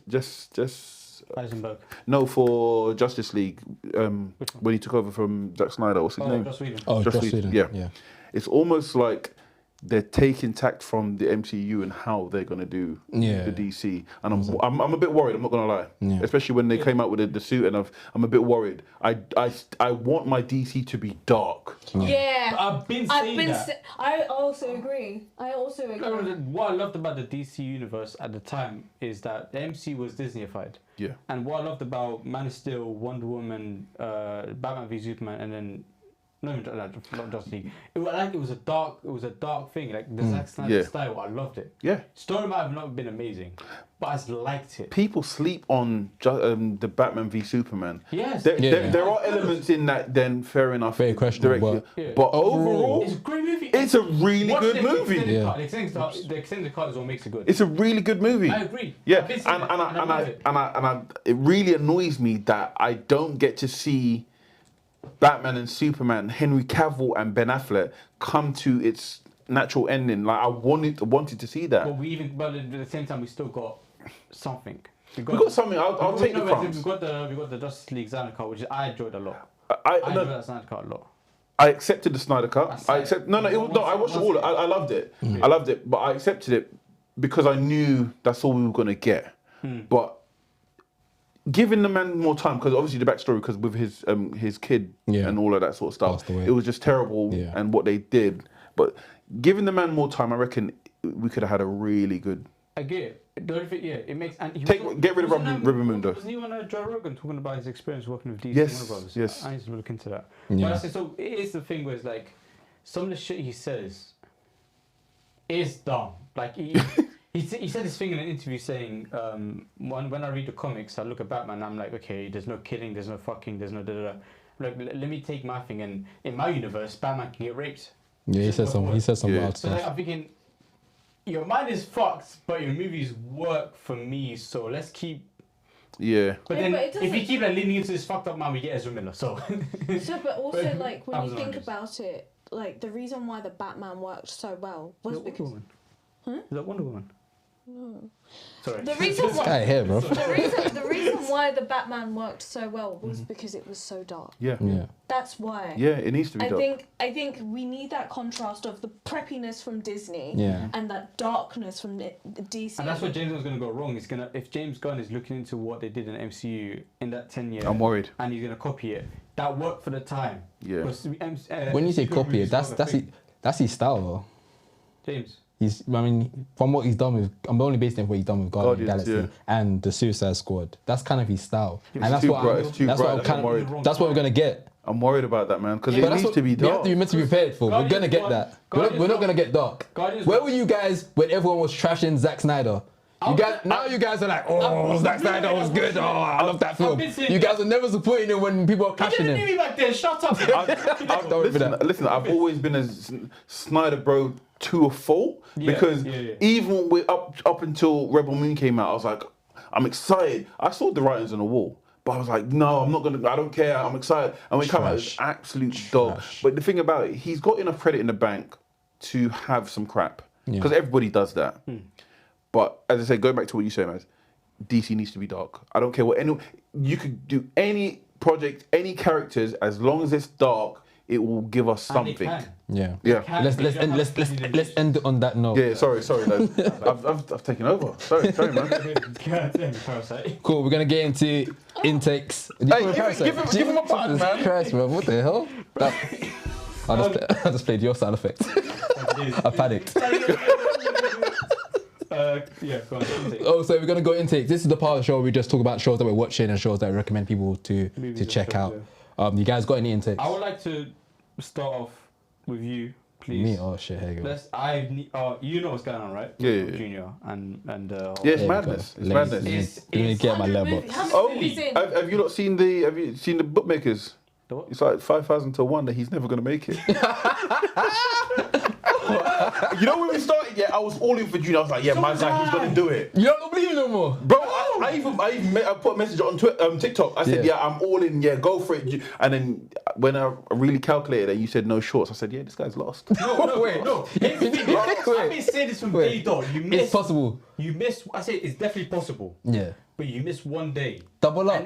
just Eisenberg. no, for Justice League, when he took over from Zack Snyder, what's his name? Joss Whedon. Oh, Joss Whedon. Yeah. It's almost like they're taking tact from the MCU and how they're gonna do Yeah. the DC, and I'm a bit worried. I'm not gonna lie, Yeah. especially when they came out with the suit, and I'm a bit worried. I want my DC to be dark. Yeah. I've been saying that. I also agree. What I loved about the DC universe at the time is that the MC was Disneyified. Yeah. And what I loved about Man of Steel, Wonder Woman, Batman v Superman, and then not Justice League. It was a dark thing. Like the Zack Snyder style, I loved it. Yeah. Story might have not been amazing, but I just liked it. People sleep on the Batman v Superman. Yes. There are elements in that. Then fair enough. Very questionable, but overall, It's a great movie. it's a really Watch good the movie. extended cut. The extended cut is what makes it good. It's a really good movie. I agree. Yeah, I've been seeing it, and I love it. it really annoys me that I don't get to see Batman and Superman, Henry Cavill and Ben Affleck come to its natural ending. Like I wanted to see that. But at the same time, we still got something. We got something. I'll take the crumbs. We got the Justice League Snyder cut, which I enjoyed a lot. I enjoyed that Snyder cut a lot. I accepted the Snyder Cut. I watched it all. I loved it. I loved it, but I accepted it because I knew that's all we were gonna get. But giving the man more time, because obviously the backstory, because with his kid and all of that sort of stuff, it was just terrible and what they did. But giving the man more time, I reckon we could have had a really good. I get it. The only thing, it makes Get rid of Rivermundo. Wasn't he on Joe Rogan talking about his experience working with DC Yes, Warner Brothers? yes. I need to look into that. Yeah. But I say, so it is the thing where it's like some of the shit he says is dumb. Like he said this thing in an interview saying, when I read the comics, I look at Batman, I'm like, okay, there's no killing, there's no fucking, there's no da da da. Like, let me take my thing, and in my universe, Batman can get raped. Yeah, he said some wild So like, stuff. I'm thinking, your mind is fucked, but your movies work for me, so let's keep. Yeah. But Yeah, then, but it if we doesn't- keep like leaning into this fucked up man, we get Ezra Miller. So. So, but also, like, when you Thousand think Oranges. about it, like, the reason why the Batman worked so well was Is that because... Wonder Woman? Is that Wonder Woman? No. Sorry. The reason why... Guy here, bro. The reason why the Batman worked so well was Mm-hmm. because it was so dark. Yeah. Yeah. That's why. Yeah, it needs to be done. I think we need that contrast of the preppiness from Disney Yeah. and that darkness from the DC. And that's where James Gunn's gonna go wrong. He's gonna, if James Gunn is looking into what they did in MCU in that 10 year, I'm worried. and he's gonna copy it. That worked for the time. Yeah. Because, When you say MCU copy it, movies that's his style though. James. I mean, from what he's done with, I'm only based on what he's done with Guardians of the Guardians, Galaxy and the Suicide Squad. That's kind of his style, and that's too what bright, it's too that's bright, what I'm I'm worried. that's what we're gonna get. I'm worried about that, man, because But it that's needs what to be we have dark. to be meant to be prepared for. We're gonna get that. We're Guardians not gonna get dark. Guardians Where one- were you guys when everyone was trashing Zack Snyder? You guys are like, oh, Zack Snyder was good. Oh, I love that film. been saying You that. guys are never supporting him when people are You clashing didn't him. hear me back then. Shut up. Don't remember that. Listen, I've always been a Snyder bro to a fault because even with up until Rebel Moon came out, I was like, I'm excited. I saw the writings on the wall, but I was like, no, I'm not gonna. I don't care. I'm excited. And when it came out, it was absolute dog. But the thing about it, he's got enough credit in the bank to have some crap because everybody does that. But as I say, going back to what you say, man, DC needs to be dark. I don't care what you could do any project, any characters, as long as it's dark, it will give us something. Yeah. Yeah. Let's end it on that note. Yeah, sorry, lads. I've taken over. Sorry, man. Cool. We're gonna get into intakes. Hey, give him a button, Jesus man. Christ, bro. What the hell? I just played your sound effect. I panicked. Yeah, go on. Oh, so we're gonna go intakes. This is the part of the show where we just talk about shows that we're watching and shows that we recommend people to Movies check and out. You guys got any intakes? I would like to start off with you please. Me? Oh shit, here you go. You know what's going on, right? Yeah. Junior and Yeah, it's There we madness. go. It's Ladies. madness. Let me get my 100 level. movies. How many Oh, movies in? have you not seen the bookmakers? The what? It's like 5,000 to 1 that he's never gonna make it. You know when we started, I was all in for Junior. I was like, man's like, he's gonna do it. You don't believe no more. Bro, I put a message on TikTok. I said, I'm all in, go for it. And then when I really calculated it, you said no shorts. I said, this guy's lost. Wait. Here's the thing, I've been saying this from day dot. It's possible. You miss. I say it's definitely possible. Yeah. But you miss one day. Double up.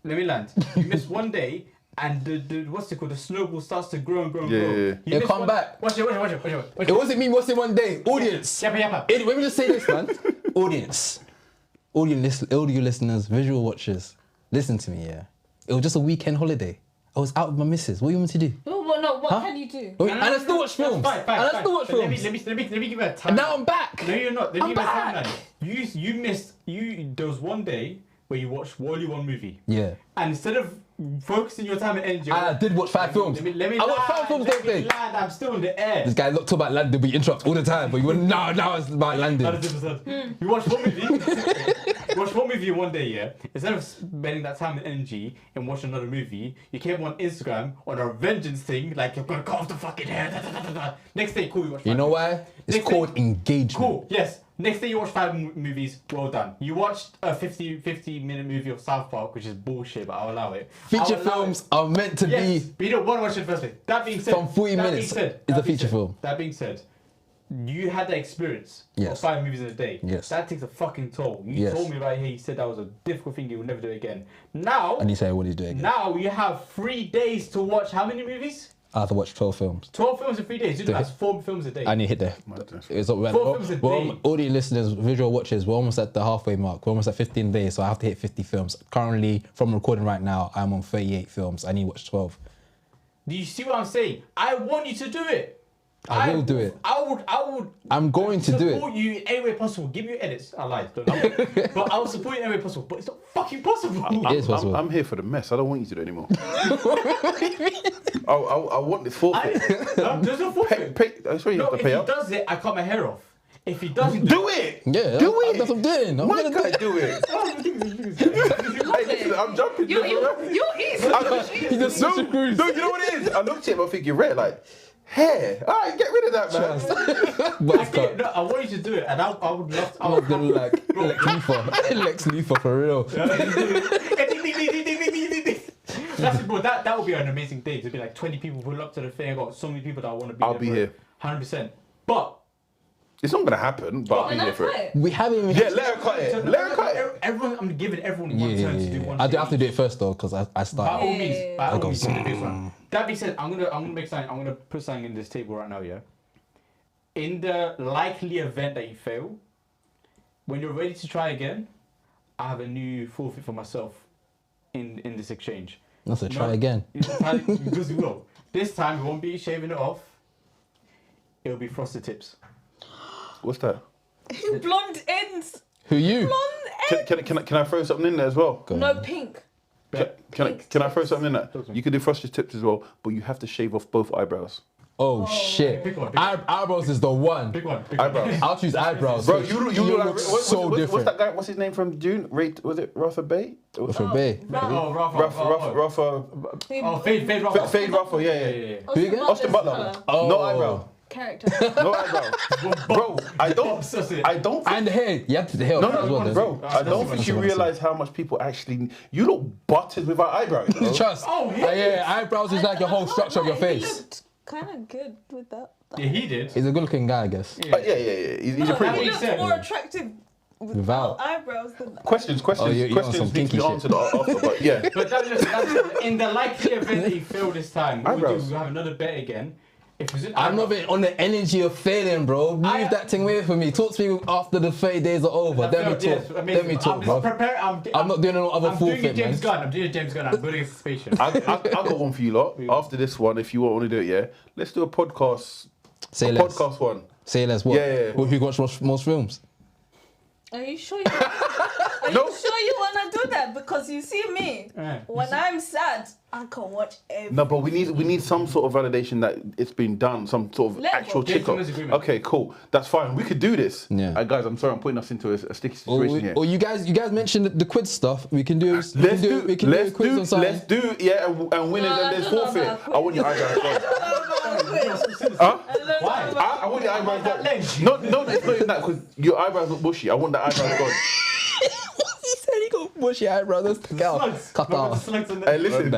Let me land. You miss one day, and the what's it called? The snowball starts to grow and grow and grow. Yeah. You It'll miss come one- back. Watch it. It wasn't me watching one day. Audience. Yeah. Let me just say this, man. Audience. Audio listeners, visual watchers. Listen to me, yeah. It was just a weekend holiday. I was out with my missus. What do you want me to do? What can you do? Wait, and I still watch films. Fine. And I still watch films. Let me give you a time. And now I'm back. No, you're not. Let me I'm give you a back. timeline. You missed. There was one day where you watched only one movie. Yeah. And instead of focusing your time and energy, I did watch 5 films. Let me I watched 5 films that day. I'm still in the air. This guy talk about London, we interrupt all the time, but you wouldn't. Now it's about London. 100%. You watch one movie. You watch one movie in one day, yeah. Instead of spending that time and energy in watching another movie, you came on Instagram on a vengeance thing, like you're gonna cut off the fucking hair. Next day, cool. You watch. You know why? It's Next called thing- engagement. Cool. Yes. Next day you watch 5 movies. Well done. You watched a 50-minute movie of South Park, which is bullshit, but I'll allow it. Feature I'll allow films it. are meant to Yes, be but you don't want to watch it in the first place. That being said, from 40 minutes. It's a feature film. That being said, you had that experience Yes. of 5 movies in a day. Yes. That takes a fucking toll. You Yes. told me right here, you said that was a difficult thing, you will never do it again. Now, And you say, what are you doing? now you have 3 days to watch how many movies? I have to watch 12 films. 12 films in 3 days. Dude, that's 4 films a day. I need to hit there. It's Four films a day. audio listeners, visual watchers, we're almost at the halfway mark. We're almost at 15 days, so I have to hit 50 films. Currently, from recording right now, I'm on 38 films. I need to watch 12. Do you see what I'm saying? I want you to do it. I will do it. I would. I'm going to do support it. you in any way possible. Give me your edits. I lied. Don't lie. But I will support you in any way possible. But it's not fucking possible. It is possible. I'm here for the mess. I don't want you to do it anymore. I want this forfeit. There's no forfeit. That's why you have to If pay he up. does it, I cut my hair off. If he doesn't Do it! Yeah, Do it! That's what I'm doing. I'm Why gonna can't I do it? Hey, listen, I'm jumping. You're easy. He just No, switched the cruise. no, you know what it is? I looked at him, I think you're red, like, hair. All right, get rid of that, man. Buzz cut. No, I want you to do it, and I would love to. I'm not gonna like Lex Luthor. Lex Luthor for real. That's it, bro. That would be an amazing day. To be like 20 people pull up to the thing. I got so many people that I want to be. I'll there, be bro. here. 100%. But It's not gonna happen, but I'll be here for it. We haven't even. Yeah, let her cut it. Let her cut it. everyone, I'm giving everyone one turn to do one. I do thing have to do it first though, because I By started. all means, by all go means, do this one. That being said, I'm gonna make something. I'm gonna put something in this table right now. Yeah. In the likely event that you fail, when you're ready to try again, I have a new forfeit for myself. In this exchange. Let's try again. Because we will. This time we won't be shaving it off. It'll be frosted tips. What's that? Blonde ends. Who you? Blonde ends. Can I throw something in there as well? No pink. Can I throw something in there? You can do frosted tips as well, but you have to shave off both eyebrows. Oh shit! Pick one. Eyebrows is the one. Big one. Eyebrows. I'll choose eyebrows. Bro, you look so different. What's that guy? What's his name from Dune? Was it Rafa Bay? For Bay. Oh, Rafa. Oh, Fade Rafa. Fade Rafa. Yeah. Who again? Austin Butler. Oh. No eyebrow. Character. No eyebrow. Bro, I don't. And the hair. You have to the hair. No, as well, no, bro. I don't think you realize how much people actually. You look buttered without eyebrows. Bro. Trust. Oh, yeah. Eyebrows is like your whole structure of your He face. looked kind of good with that. Yeah, he did. He's a good-looking guy, I guess. Yeah. He's a pretty He one. looked more attractive Without. eyebrows than that. Questions you're on some need to be kinky shit. answered after, but yeah. But that's in the likely event that you fail this time, what we'll do is we'll have another bet again. If it's I'm not even on the energy of failing, bro. Leave that thing away from me. Talk to me after the 30 days are over. Then we talk, bro. I'm not doing no other forfeit, man. I'm doing a James Gunn. I'm building a spaceship. I got one for you lot. After this one, if you want to do it, yeah, let's do a podcast. Say less. Podcast one. Say less. What? Yeah. Who watch most films? Are you sure you wanna do that? Because you see me, when I'm sad, I can watch everything. No, but we need some sort of validation that it's been done, some sort of actual check-up. Okay, cool. That's fine. We could do this. Yeah. Guys, I'm sorry, I'm putting us into a sticky situation here. Or you guys mentioned the quiz stuff. We can do. Let's do a quiz on something. Let's do. Yeah, and win it, and there's forfeit. I want your eyebrows gone. Huh? Why? I want your eyebrows gone. No, it's not even that, because your eyebrows look bushy. I want the eyebrows gone. He said he got bushy eyebrows. Let's cut off. Hey, listen.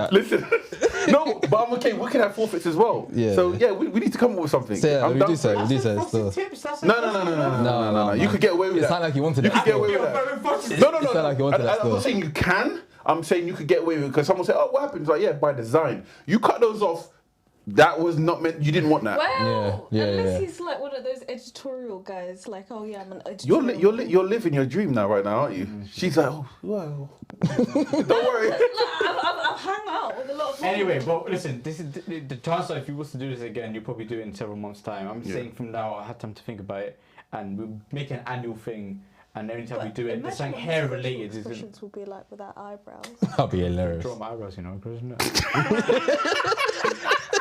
No, but I'm okay. We can have forfeits as well. Yeah. So yeah, we need to come up with something. So, yeah, we do so. No. You could get away with that. It sounded like you wanted You that. could get away with that. No. It sounded like you wanted that I'm not saying you can. I'm saying you could get away with it because someone said, "Oh, what happens?" Like, yeah, by design. You cut those off. That was not meant. You didn't want that. Well, unless he's like one of those editorial guys, like, oh yeah, I'm an editorial. You're living your dream now, right now, aren't you? She's like, oh, well. Don't worry. I've hung out with a lot of people. Anyway, but listen, this is the chance that if you was to do this again, you'll probably do it in several months' time. I'm saying from now, I had time to think about it, and we'll make an annual thing. And every time we do it, it's like hair related. What questions will be like without eyebrows. That'll be hilarious. Draw my eyebrows, isn't it?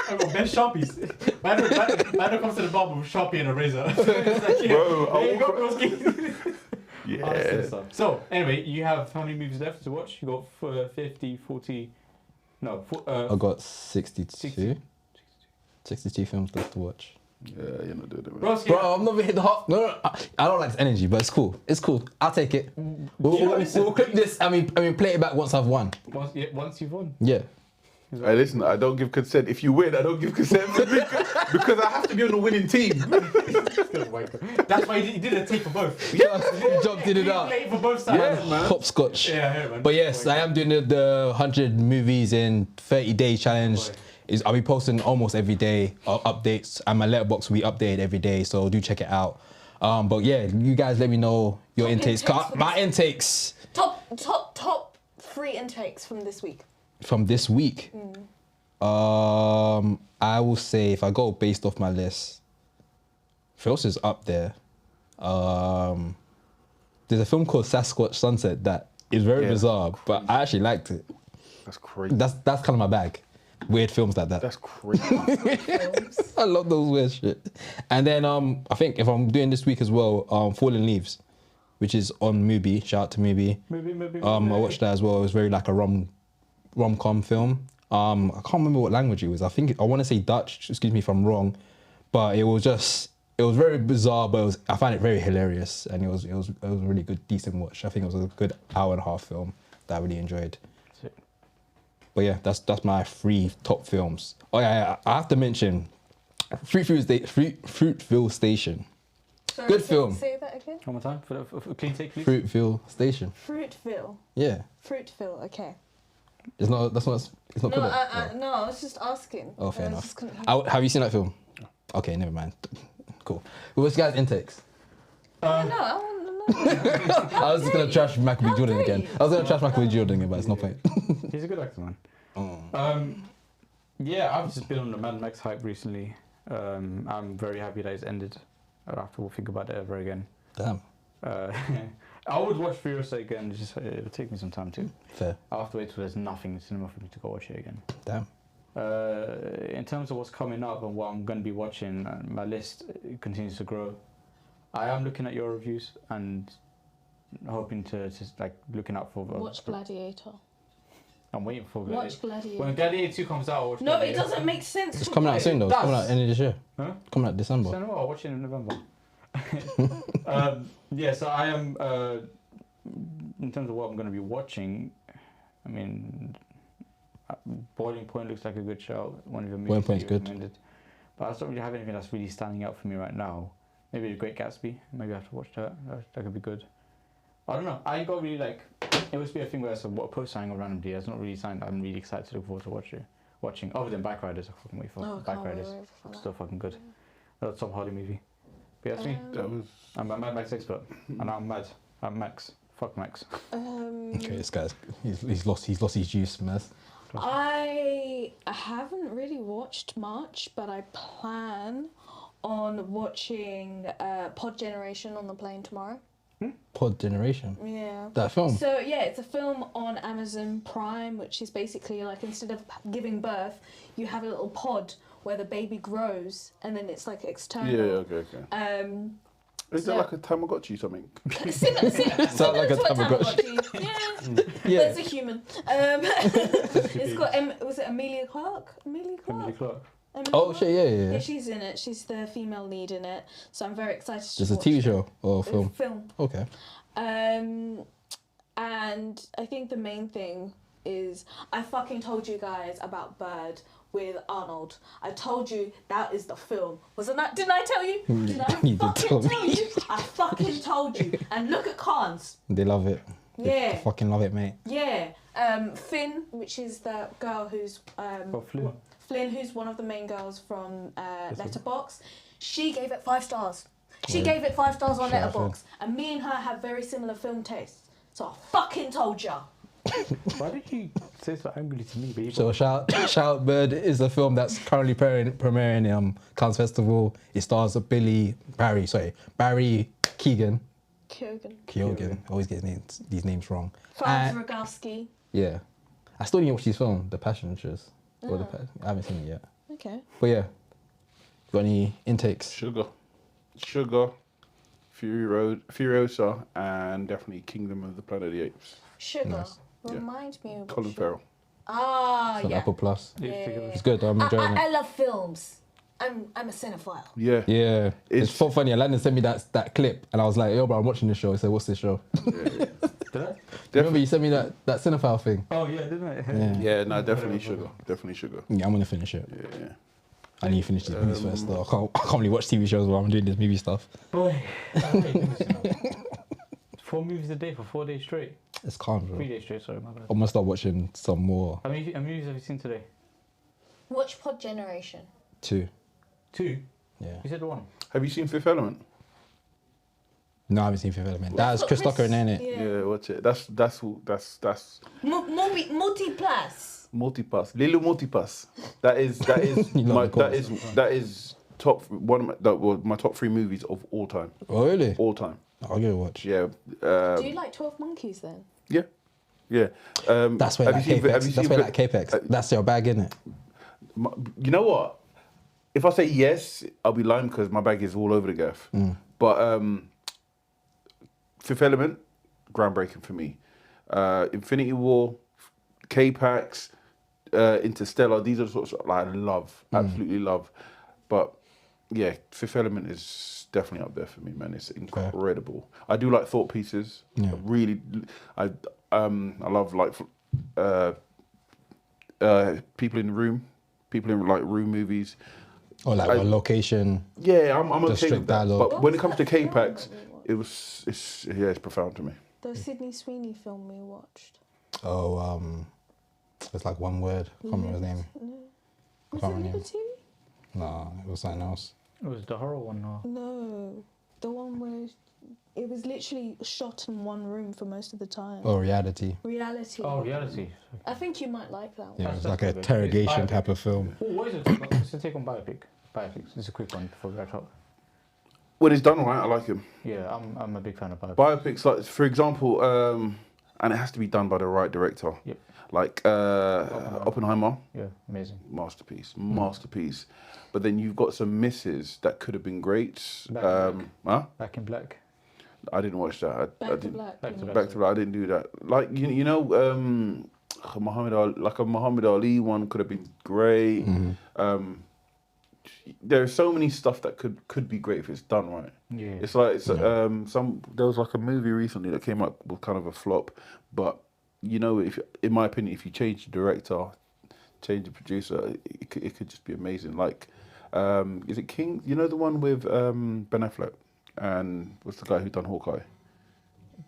I've got best Sharpies. Man comes to the barber with Sharpie and a razor. Like, Yeah. So, anyway, you have how many movies left to watch? You got 50, 40... No, I got 62. 62 films left to watch. Yeah, you're not doing it. Bro, I'm not even hit the half. No, I don't like this energy, but it's cool. It's cool. I'll take it. We'll clip this. I mean, play it back once I've won. Once you've won. Yeah. Hey, listen, I don't give consent. If you win, I don't give consent because I have to be on the winning team. That's why you did a tape for both. Yeah, Job did it up. For both sides. Yeah, man. Hopscotch. Yeah, man. But yes, I am doing the 100 movies in 30 days challenge. I'll be posting almost every day updates, and my letterbox will be updated every day, so do check it out. But yeah, you guys let me know your intakes. My intakes. Top 3 intakes from this week. From this week, I will say if I go based off my list, Furiosa's up there. There's a film called Sasquatch Sunset that is very bizarre, but I actually liked it. That's crazy. That's kind of my bag. Weird films like that. That's crazy. I love those weird shit. And then I think if I'm doing this week as well, Fallen Leaves, which is on Mubi. Shout out to Mubi. I watched that as well. It was very like a rom-com film. I can't remember what language it was. I want to say Dutch. Excuse me if I'm wrong, but it was very bizarre. But I found it very hilarious, and it was a really good, decent watch. I think it was a good hour-and-a-half film that I really enjoyed. But yeah, that's my 3 top films. Oh yeah, I have to mention Fruitville Station. Sorry, Good film. Say that again. One more time for clean take, please. Fruitville Station. Fruitville. Yeah. Fruitville. Okay. It's not good. No, I was just asking. Oh, fair enough. Have you seen that film? Okay, never mind. Cool. What's your guys' intakes? No, I want to know. I was just gonna trash Michael B. Jordan again. But it's no point. He's a good actor, man. Yeah, I've just been on the Mad Max hype recently. I'm very happy that it's ended. I don't have to think about it ever again. Damn. I would watch Furiosa again. It'll take me some time too. Fair. I'll have to wait till there's nothing in cinema for me to go watch it again. Damn. In terms of what's coming up and what I'm going to be watching, my list continues to grow. I am looking at your reviews and hoping to like looking out for. Watch Gladiator. I'm waiting for Gladiator. Watch Gladiator. When Gladiator 2 comes out, I'll watch No, Gladiator. it doesn't make sense. It's coming out soon though. It's coming out end of this year. Huh? Coming out December. So no, I'll watch it in November. Yeah, so I am. In terms of what I'm going to be watching, I mean, Boiling Point looks like a good show. One of your movies that you recommended. But I don't really have anything that's really standing out for me right now. Maybe The Great Gatsby. Maybe I have to watch that. That could be good. I don't know. I got really like. It must be a thing where it's a post signing on randomly. It's not really something I'm really excited to look forward to watching. Other than Bike Riders, I fucking wait for Bike Riders. It's still fucking good. Another Tom Hardy movie. But that's me. I'm a Mad Max expert, and I'm mad. I'm Max. Fuck Max. Okay, this guy's he's lost his juice, man. I haven't really watched much, but I plan on watching Pod Generation on the plane tomorrow. Pod Generation. Yeah. That film. So yeah, it's a film on Amazon Prime, which is basically like instead of giving birth, you have a little pod where the baby grows, and then it's like external. Yeah, okay. Is so- it like a Tamagotchi or something? Sound like a Tamagotchi. Yeah. Yeah. But it's a human. It's got was it Amelia Clark? Emily Clark. Emily Oh Clark? shit, yeah. Yeah, she's in it. She's the female lead in it. So I'm very excited to Just a watch TV it. show or film? Film. Okay. And I think the main thing is I fucking told you guys about Bird with Arnold. I told you that is the film. Wasn't that? Didn't I tell you? Did I You did fucking tell tell me. you? I fucking told you. And look at Cannes. They love it. Yeah. They fucking love it, mate. Yeah. Finn, which is the girl who's Flynn. Flynn, who's one of the main girls from Letterboxd, she gave it 5 stars. She gave it 5 stars on Shout out, Letterboxd, and me and her have very similar film tastes. So I fucking told ya. Why did you say so angrily to me? But you So shout out Bird is a film that's currently premiering in Cannes Festival. It stars Barry Keoghan. Kyogan. Always get these names wrong. Franz And- Rogowski. Yeah. I still didn't watch his film, The Passengers. Or I haven't seen it yet. Okay. But yeah. Got any intakes? Sugar, Furiosa, and definitely Kingdom of the Planet of the Apes. Sugar. Nice. Remind me of Colin what Farrell. Ah, It's on yeah. Apple Plus. Yeah. It's good. I'm enjoying I it. love films. I'm a cinephile. Yeah. Yeah. It's It's- so funny. Landon sent me that clip and I was like, yo, bro, I'm watching this show. He said, what's this show? Did I? Remember you sent me that cinephile thing? Oh yeah, didn't I? Yeah. Yeah, no, definitely Sugar. Definitely Sugar. Yeah, I'm gonna finish it. Yeah. I need to finish these movies first though. I can't really watch TV shows while I'm doing this movie stuff. Boy, 4 movies a day for 4 days straight. It's calm, bro. 3 days straight. Sorry, my bad. I'm gonna start watching some more How many movies have you seen today? Watch Pod Generation. too. 2. Yeah. You said 1. Have you seen Fifth Element? No, I haven't seen Fifth Element. That's Chris Tucker in it. Yeah, watch it. That's Multiplus. Multipass. Little Multipass. That is You love my the that is my top 3 movies of all time. Oh really? All time. I'll give it a watch. Yeah. Do you like 12 Monkeys then? Yeah. Yeah. That's where like Capex. That's where like Capex. That's your bag, innit? You know what? If I say yes, I'll be lying because my bag is all over the gaff. But Fifth Element, groundbreaking for me. Infinity War, K-Pax, Interstellar. These are the sorts of like I love, absolutely love. But yeah, Fifth Element is definitely up there for me, man. It's incredible. I do like thought pieces. Yeah. I love like people in the room, people in like room movies. Or like a location. Yeah, I'm Just okay strict with that. dialogue. But when it comes to What was that K-Pax, film that we watched? it's profound to me. The Sydney Sweeney film we watched. Oh, it's like one word. I can't remember his name. Was Can't it remember. Liberty? No, it was something else. It was the horror one, or No. The one where it was literally shot in one room for most of the time. Oh, Reality. Reality. Reality. I think you might like that one. Yeah, That's it's like a good. interrogation It's type of film. Oh, what is it? What's the take on biopic? Biopics. Just a quick one before we wrap up. When it's done right, I like him. Yeah, I'm a big fan of biopics. Biopics, like for example, and it has to be done by the right director. Yep. Like Oppenheimer, Yeah, amazing. masterpiece. But then you've got some misses that could have been great. Back in Black. I didn't watch that. I Back to didn't. Black. Back to you know. Black. Back to Black. I didn't do that. Like you know, Muhammad Ali, like a Muhammad Ali one could have been great. There's so many stuff that could be great if it's done right. Yeah. It's like there was like a movie recently that came up with kind of a flop, but you know, if in my opinion, if you change the director, change the producer, it could just be amazing. Like, is it King? You know the one with Ben Affleck and what's the guy who done Hawkeye?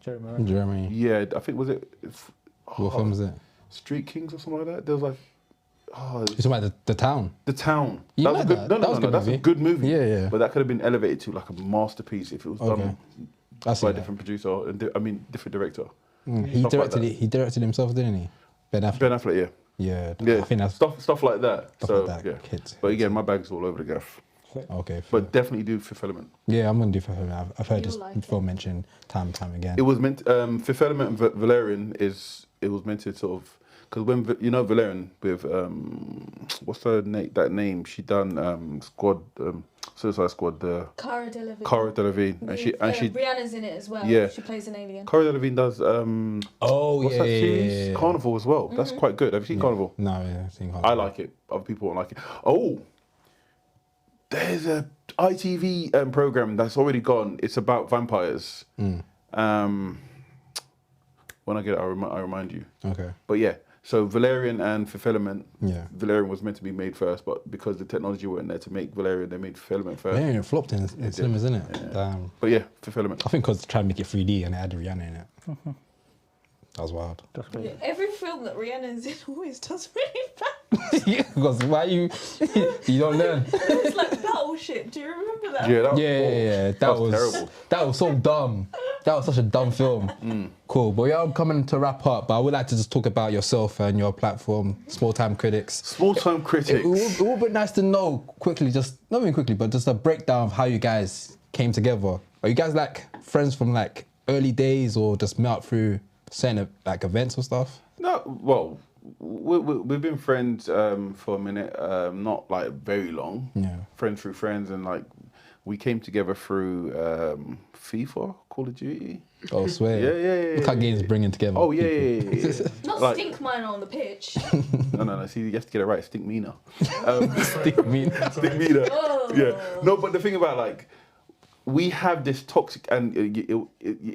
Jeremy. Yeah, I think was it. What film is it? Street Kings or something like that. There was like, You're talking about the town. The Town. You That was like a good, that? no, That was a good that's a movie. good movie. Yeah, yeah. But that could have been elevated to like a masterpiece if it was done I see by a that. different producer. And different director. He Stuff like directed that. it. He directed himself, didn't he? Ben Affleck. Ben Affleck, yeah. Yeah. Yeah, I think that's stuff like that. stuff So like that. yeah. Kids. But again, my bag's all over the gaff. Okay. but definitely do Fifth Element. Yeah, I'm gonna do for her. I've heard You'll this like film mentioned time and time again. It was meant Fifth Element and Valerian it was meant to sort of, because when Valerian with what's her name, that name she done Suicide Squad, the Cara Delevingne. Cara Delevingne, and she Rihanna's in it as well. Yeah. She plays an alien. Cara Delevingne does what's that series? yeah. Carnival as well. That's quite good. Have you seen Carnival? No, yeah, I've seen I like it. Other people don't like it. Oh, there's a ITV program that's already gone. It's about vampires. When I get it, I remind you. Okay. But yeah, so Valerian and Fifth Element. Yeah. Valerian was meant to be made first, but because the technology weren't there to make Valerian, they made Fifth Element first. Man, it flopped in cinemas, isn't it? Yeah. Damn. But yeah, Fifth Element. I think because trying to make it 3D and it had Rihanna in it. That was wild. That's great. Yeah, every film that Rihanna's in always does really bad. Yeah, because why you don't learn? It's like Battleship. Do you remember that? Yeah, that was, Yeah. that was terrible. That was so dumb. That was such a dumb film. Cool. But we are coming to wrap up. But I would like to just talk about yourself and your platform, Small Time Critics. Small Time Critics. It would be nice to know quickly, just not even quickly, but just a breakdown of how you guys came together. Are you guys like friends from like early days, or just met up through certain like events or stuff? No, well, we've been friends for a minute, not like very long. Yeah. Friends through friends, and like we came together through FIFA, Call of Duty. Oh, swear. Yeah. What kind of games bringing together? Oh yeah. Not Like- stink mine on the pitch. No. See, you have to get it right. Stink meaner. Stick me. Stink meaner. Oh. Yeah. No, but the thing about like, we have this toxic, and it'll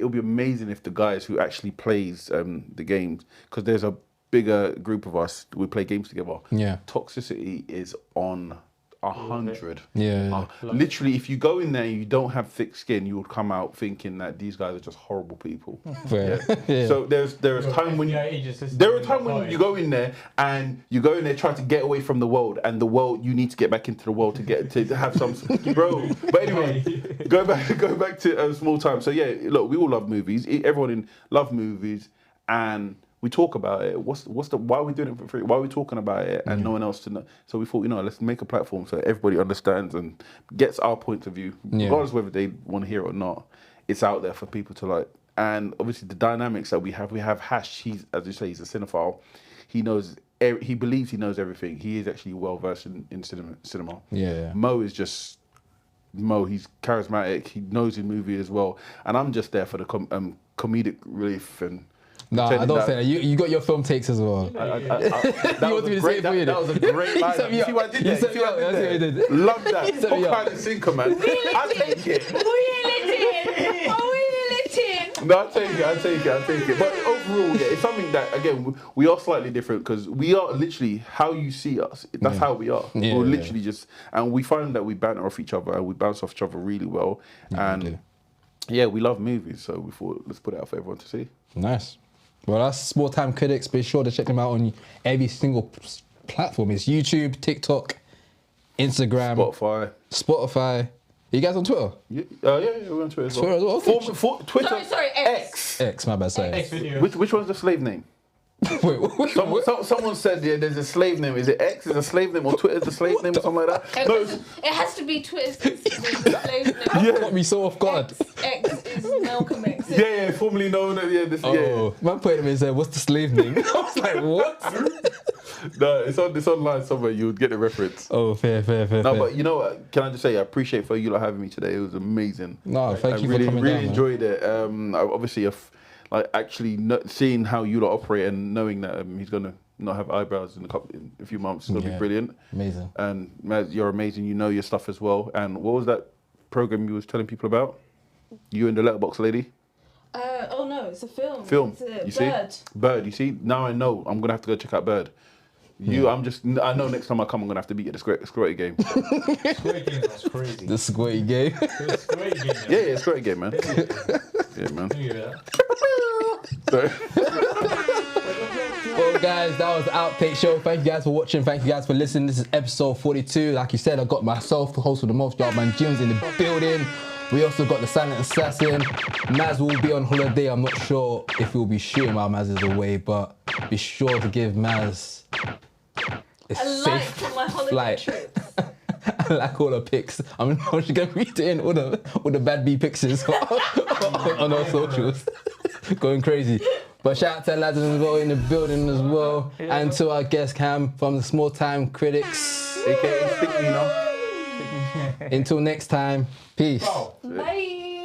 be amazing if the guys who actually plays the games, because there's a bigger group of us, we play games together. Yeah. Toxicity is on 100. Yeah. Literally, if you go in there and you don't have thick skin, you would come out thinking that these guys are just horrible people. Fair. Yeah. Yeah. So there is time when you go in there and you go in there trying to get away from the world, and the world, you need to get back into the world to have some bro. But anyway, go back to Small Time. So yeah, look, we all love movies. Everyone love movies, and we talk about it. Why are we doing it for free? Why are we talking about it and no one else to know? So we thought, let's make a platform so everybody understands and gets our point of view, regardless whether they want to hear it or not. It's out there for people to like. And obviously the dynamics that we have Hash, he's, as you say, he's a cinephile. He knows, he believes he knows everything. He is actually well versed in cinema. Yeah. Mo is just Mo. He's charismatic. He knows his movie as well. And I'm just there for the comedic relief and. No, I don't say that. You got your film takes as well. That was a great line. You see what I did there? See what I did there? Love that. What kind of sinker, man? I take it. No, I take it. But overall, yeah, it's something that, again, we are slightly different because we are literally how you see us. That's how we are. Yeah, We're literally just, and we find that we banter off each other and we bounce off each other really well. And yeah, we love movies, so we thought, let's put it out for everyone to see. Nice. Well, that's Small Time Critics. Be sure to check them out on every single platform. It's YouTube, TikTok, Instagram, Spotify. Are you guys on Twitter? Yeah, we're on Twitter as well. Twitter. Sorry, X. X, my bad, sorry. X video. Which one's the slave name? Wait, someone said there's a slave name. Is it X is a slave name or Twitter's a slave name or something like that? No, it has to be Twitter's slave name. got me so off guard. X is Malcolm X. Yeah, formerly known as Man put him and said, "What's the slave name?" I was like, "What?" No, it's online somewhere. You would get the reference. Oh, fair. No, but you know what? Can I just say I appreciate for you lot having me today. It was amazing. No, thank you for coming really down, man. enjoyed it. Obviously, like actually seeing how you lot operate and knowing that he's gonna not have eyebrows in a few months is gonna be brilliant. Amazing. And Maz, you're amazing. You know your stuff as well. And what was that program you was telling people about? You and the letterbox lady. Oh no, it's a film. Film. It's You Bird. see? Bird. You see? Now I know. I'm gonna have to go check out Bird. I know next time I come, I'm gonna have to beat you at the Squirty game. Squirty game was crazy. The Squirty game. The Squirty game. Yeah, Squirty game, man. Yeah, man. Sorry. Well, guys, that was the Outtake Show. Thank you guys for watching. Thank you guys for listening. This is episode 42. Like you said, I got myself, the host with the most, Yardman Jim's in the building. We also got the Silent Assassin. Maz will be on holiday. I'm not sure if we'll be shooting while Maz is away, but be sure to give Maz a like safe for my holiday flight. trips. like all the pics. I'm just gonna be doing all the bad B pictures on our socials, going crazy. But shout out to lads as well in the building as well, and to our guest Cam from the Small Time Critics, aka Stick Me Now. Until next time, peace. Bye.